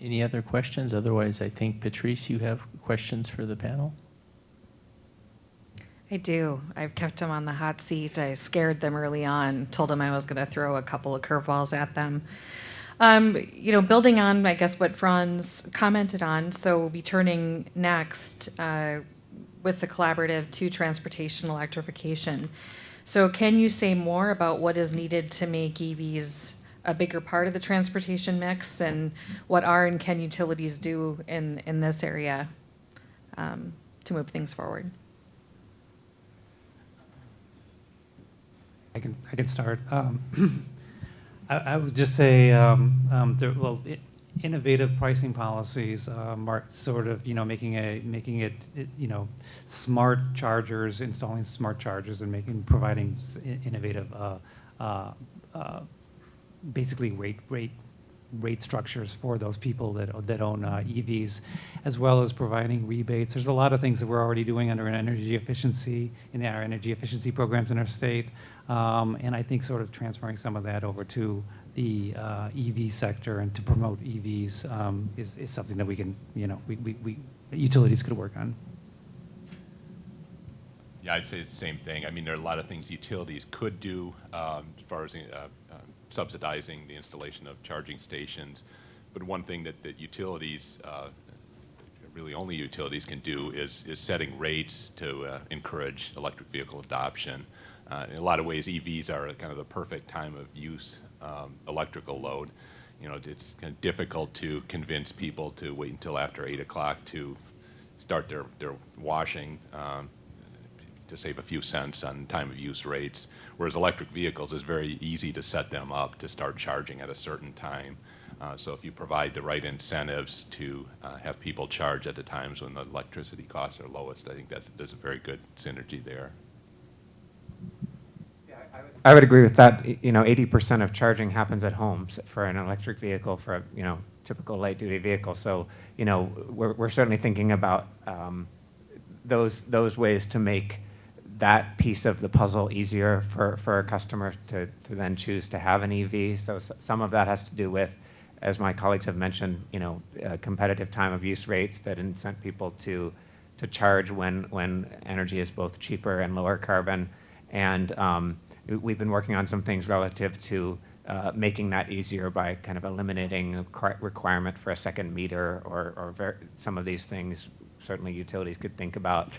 Any other questions? Otherwise, I think, Patrice, you have questions for the panel? I do. I've kept them on the hot seat. I scared them early on, told them I was going to throw a couple of curveballs at them. Building on, I guess, what Franz commented on, so we'll be turning next with the collaborative to transportation electrification. So can you say more about what is needed to make EVs a bigger part of the transportation mix, and what are and can utilities do in this area to move things forward? I can start. I would just say, innovative pricing policies are sort of, making it, smart chargers, installing smart chargers, and providing innovative, basically rate structures for those people that own EVs, as well as providing rebates. There's a lot of things that we're already doing under an energy efficiency in our energy efficiency programs in our state, and I think sort of transferring some of that over to the EV sector and to promote EVs is something that we can, utilities could work on. Yeah, I'd say the same thing. I mean, there are a lot of things utilities could do as far as subsidizing the installation of charging stations. But one thing that utilities, really only utilities can do is setting rates to encourage electric vehicle adoption. In a lot of ways, EVs are kind of the perfect time of use electrical load. It's kind of difficult to convince people to wait until after 8 o'clock to start their washing to save a few cents on time of use rates, whereas electric vehicles is very easy to set them up to start charging at a certain time. So if you provide the right incentives to have people charge at the times when the electricity costs are lowest, I think there's a very good synergy there. I would agree with that. 80% of charging happens at home for an electric vehicle, for a typical light duty vehicle. So we're certainly thinking about those ways to make that piece of the puzzle easier for a customer to then choose to have an EV. So some of that has to do with, as my colleagues have mentioned, competitive time of use rates that incent people to charge when energy is both cheaper and lower carbon, and we've been working on some things relative to making that easier by kind of eliminating the requirement for a second meter or some of these things. Certainly utilities could think about,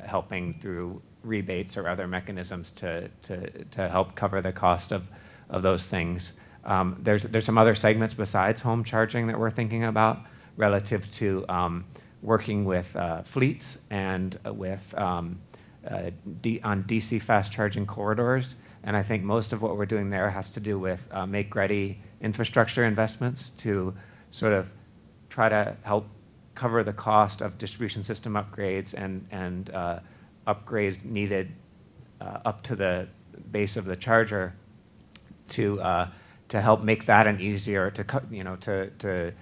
helping through rebates or other mechanisms to help cover the cost of those things. There's some other segments besides home charging that we're thinking about relative to working with fleets and with on DC fast charging corridors. And I think most of what we're doing there has to do with make-ready infrastructure investments to sort of try to help cover the cost of distribution system upgrades and upgrades needed up to the base of the charger to help make that an easier to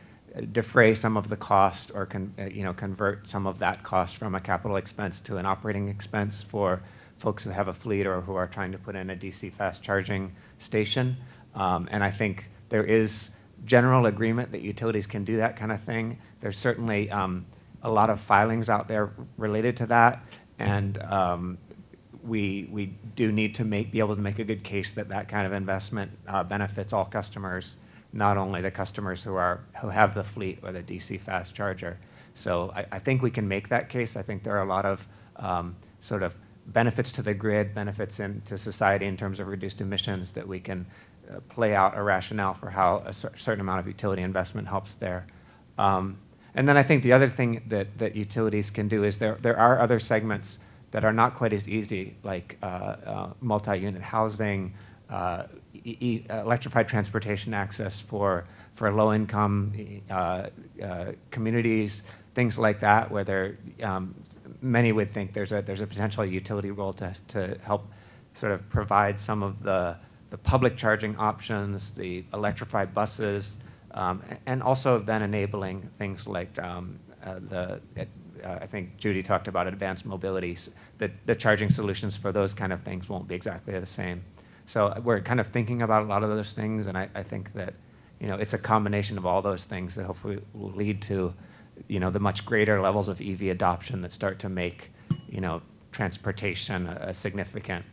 defray some of the cost or convert some of that cost from a capital expense to an operating expense for folks who have a fleet or who are trying to put in a DC fast charging station. And I think there is general agreement that utilities can do that kind of thing. There's certainly a lot of filings out there related to that, and we do need to be able to make a good case that that kind of investment benefits all customers, not only the customers who have the fleet or the DC fast charger. So I think we can make that case. I think there are a lot of sort of benefits to the grid, benefits to society in terms of reduced emissions that we can play out a rationale for how a certain amount of utility investment helps there. And then I think the other thing that utilities can do is there are other segments that are not quite as easy, like multi-unit housing, electrified transportation access for low-income communities, things like that, where many would think there's a potential utility role to help sort of provide some of the public charging options, the electrified buses, and also then enabling things like I think Judy talked about advanced mobility. The charging solutions for those kind of things won't be exactly the same. So we're kind of thinking about a lot of those things, and I think that it's a combination of all those things that hopefully will lead to the much greater levels of EV adoption that start to make transportation a significant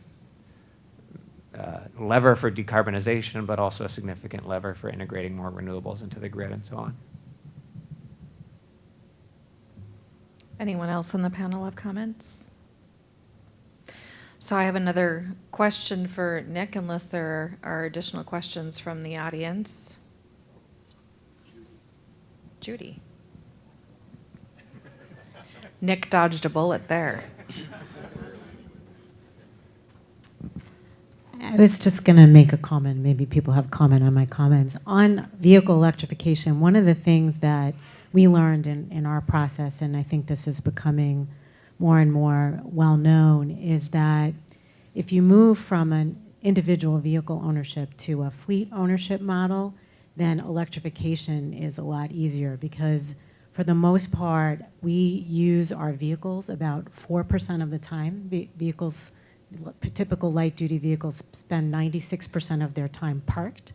lever for decarbonization, but also a significant lever for integrating more renewables into the grid and so on. Anyone else on the panel have comments? So I have another question for Nick, unless there are additional questions from the audience. Judy. Nick dodged a bullet there. I was just going to make a comment. Maybe people have comment on my comments. On vehicle electrification, one of the things that we learned in our process, and I think this is becoming more and more well-known, is that if you move from an individual vehicle ownership to a fleet ownership model, then electrification is a lot easier, because for the most part, we use our vehicles about 4% of the time. Typical light-duty vehicles spend 96% of their time parked.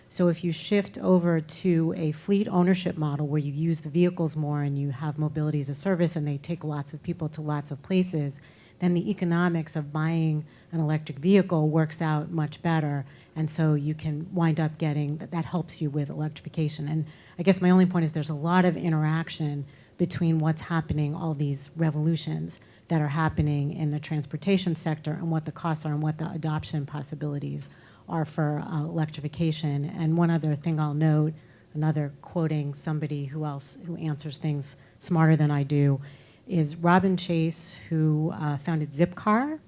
So if you shift over to a fleet ownership model where you use the vehicles more and you have mobility as a service and they take lots of people to lots of places, then the economics of buying an electric vehicle works out much better. And so you can wind up getting, that helps you with electrification. And I guess my only point is there's a lot of interaction between what's happening, all these revolutions that are happening in the transportation sector, and what the costs are and what the adoption possibilities are for electrification. And one other thing I'll note, another quoting somebody who answers things smarter than I do, is Robin Chase, who founded Zipcar,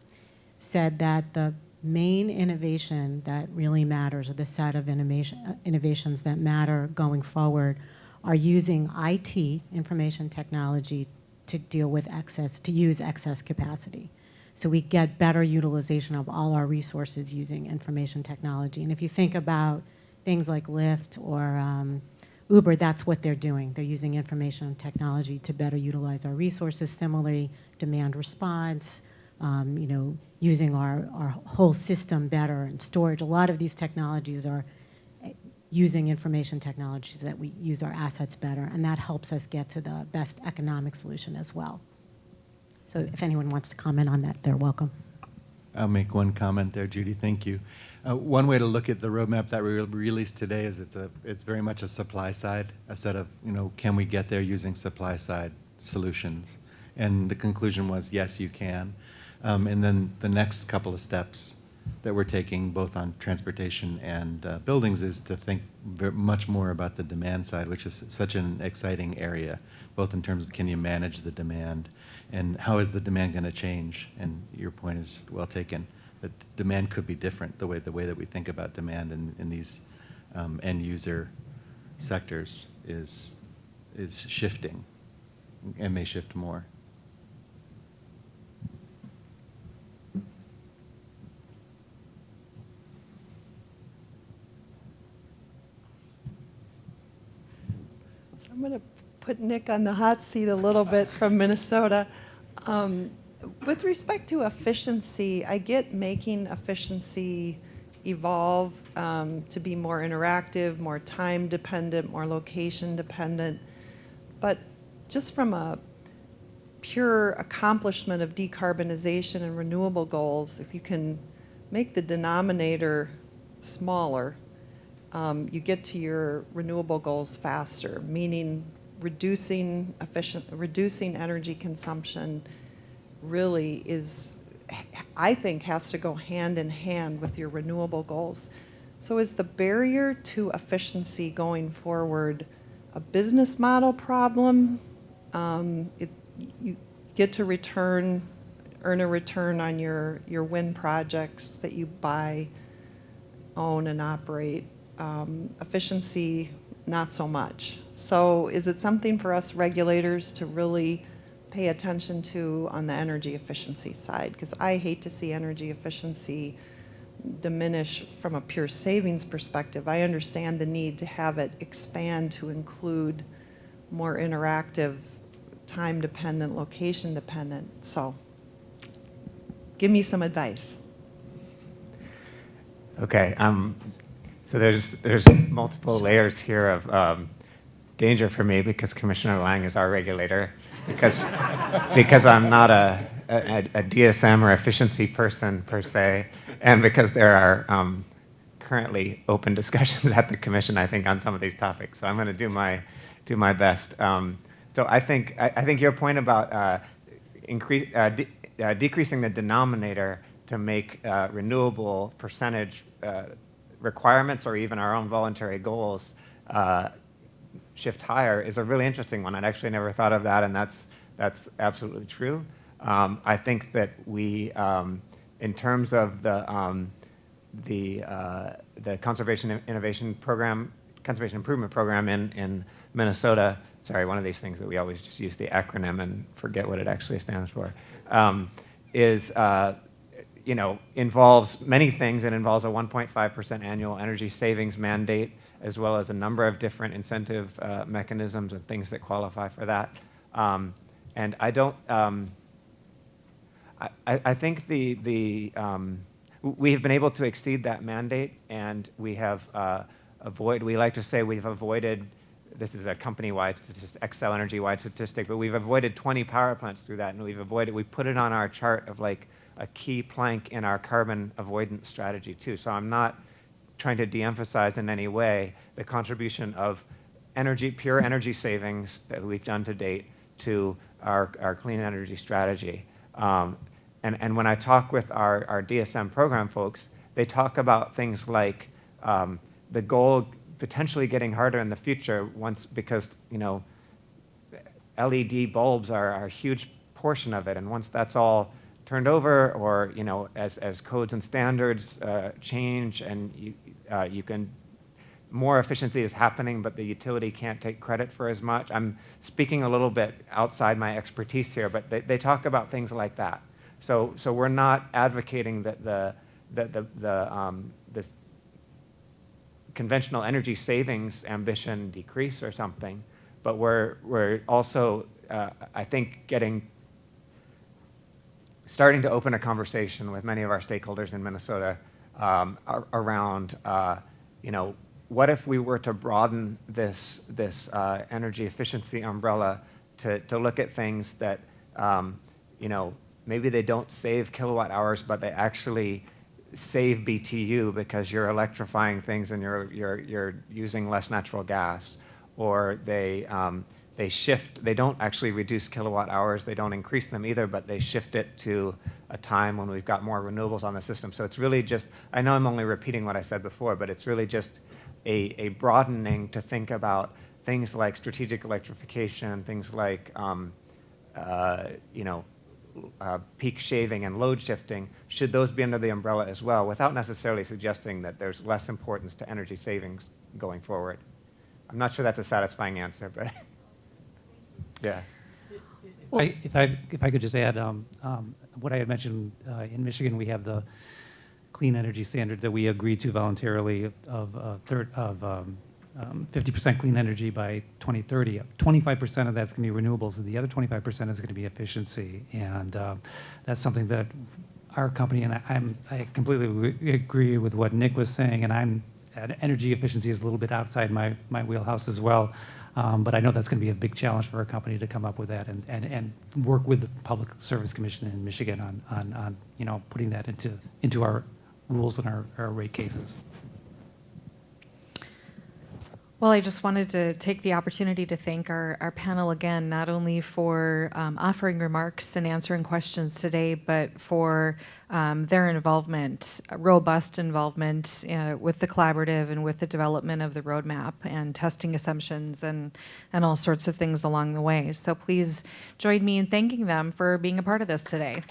said that the main innovation that really matters, or the set of innovations that matter going forward, are using IT, information technology, to deal with use excess capacity. So we get better utilization of all our resources using information technology. And if you think about things like Lyft or Uber, that's what they're doing. They're using information technology to better utilize our resources. Similarly, demand response, using our whole system better, and storage. A lot of these technologies are using information technologies that we use our assets better, and that helps us get to the best economic solution as well. So if anyone wants to comment on that, they're welcome. I'll make one comment there, Judy. Thank you. One way to look at the roadmap that we released today is it's very much a supply side, a set of, can we get there using supply side solutions? And the conclusion was, yes, you can. And then the next couple of steps that we're taking, both on transportation and buildings, is to think much more about the demand side, which is such an exciting area, both in terms of can you manage the demand and how is the demand going to change? And your point is well taken, that demand could be different, the way that we think about demand in these end user sectors is shifting and may shift more. So I'm going to put Nick on the hot seat a little bit from Minnesota. With respect to efficiency, I get making efficiency evolve to be more interactive, more time dependent, more location dependent. But just from a pure accomplishment of decarbonization and renewable goals, if you can make the denominator smaller, you get to your renewable goals faster, meaning reducing energy consumption really is, I think, has to go hand in hand with your renewable goals. So is the barrier to efficiency going forward a business model problem? You get to earn a return on your wind projects that you buy, own, and operate. Efficiency, not so much. So is it something for us regulators to really pay attention to on the energy efficiency side? Because I hate to see energy efficiency diminish from a pure savings perspective. I understand the need to have it expand to include more interactive, time-dependent, location-dependent. So give me some advice. Okay. So there's multiple layers here of danger for me because Commissioner Lang is our regulator, because I'm not a DSM or efficiency person per se, and because there are currently open discussions at the Commission, I think, on some of these topics. So I'm going to do my best. So I think your point about decreasing the denominator to make renewable percentage requirements or even our own voluntary goals shift higher is a really interesting one. I'd actually never thought of that, and that's absolutely true. I think that we, in terms of the Conservation Improvement Program in Minnesota, sorry, one of these things that we always just use the acronym and forget what it actually stands for, involves many things. It involves a 1.5% annual energy savings mandate, as well as a number of different incentive mechanisms and things that qualify for that. And I don't, I think we have been able to exceed that mandate, and we have we like to say we've avoided, this is a company-wide statistic, Xcel Energy-wide statistic, but we've avoided 20 power plants through that, and we put it on our chart of like a key plank in our carbon avoidance strategy too. So I'm not trying to de-emphasize in any way the contribution of pure energy savings that we've done to date to our clean energy strategy. And when I talk with our DSM program folks, they talk about things like the goal potentially getting harder in the future because LED bulbs are a huge portion of it, and once that's all turned over, or as codes and standards change, and you can, more efficiency is happening, but the utility can't take credit for as much. I'm speaking a little bit outside my expertise here, but they talk about things like that. So we're not advocating that this conventional energy savings ambition decrease or something, but we're also I think starting to open a conversation with many of our stakeholders in Minnesota around, what if we were to broaden this energy efficiency umbrella to look at things that, maybe they don't save kilowatt hours, but they actually save BTU because you're electrifying things and you're using less natural gas, or they shift. They don't actually reduce kilowatt hours. They don't increase them either, but they shift it to a time when we've got more renewables on the system. So it's really just, I know I'm only repeating what I said before, but it's really just a broadening to think about things like strategic electrification, things like peak shaving and load shifting. Should those be under the umbrella as well, without necessarily suggesting that there's less importance to energy savings going forward? I'm not sure that's a satisfying answer, but yeah. If I could just add, what I had mentioned, in Michigan, we have the clean energy standard that we agreed to voluntarily of 50% clean energy by 2030. 25% of that's going to be renewables, and the other 25% is going to be efficiency. And that's something that our company, and I completely agree with what Nick was saying, and energy efficiency is a little bit outside my wheelhouse as well. But I know that's going to be a big challenge for our company to come up with that and work with the Public Service Commission in Michigan on putting that into our rules and our rate cases. Well, I just wanted to take the opportunity to thank our panel again, not only for offering remarks and answering questions today, but for their involvement, robust involvement with the collaborative and with the development of the roadmap and testing assumptions and all sorts of things along the way. So please join me in thanking them for being a part of this today.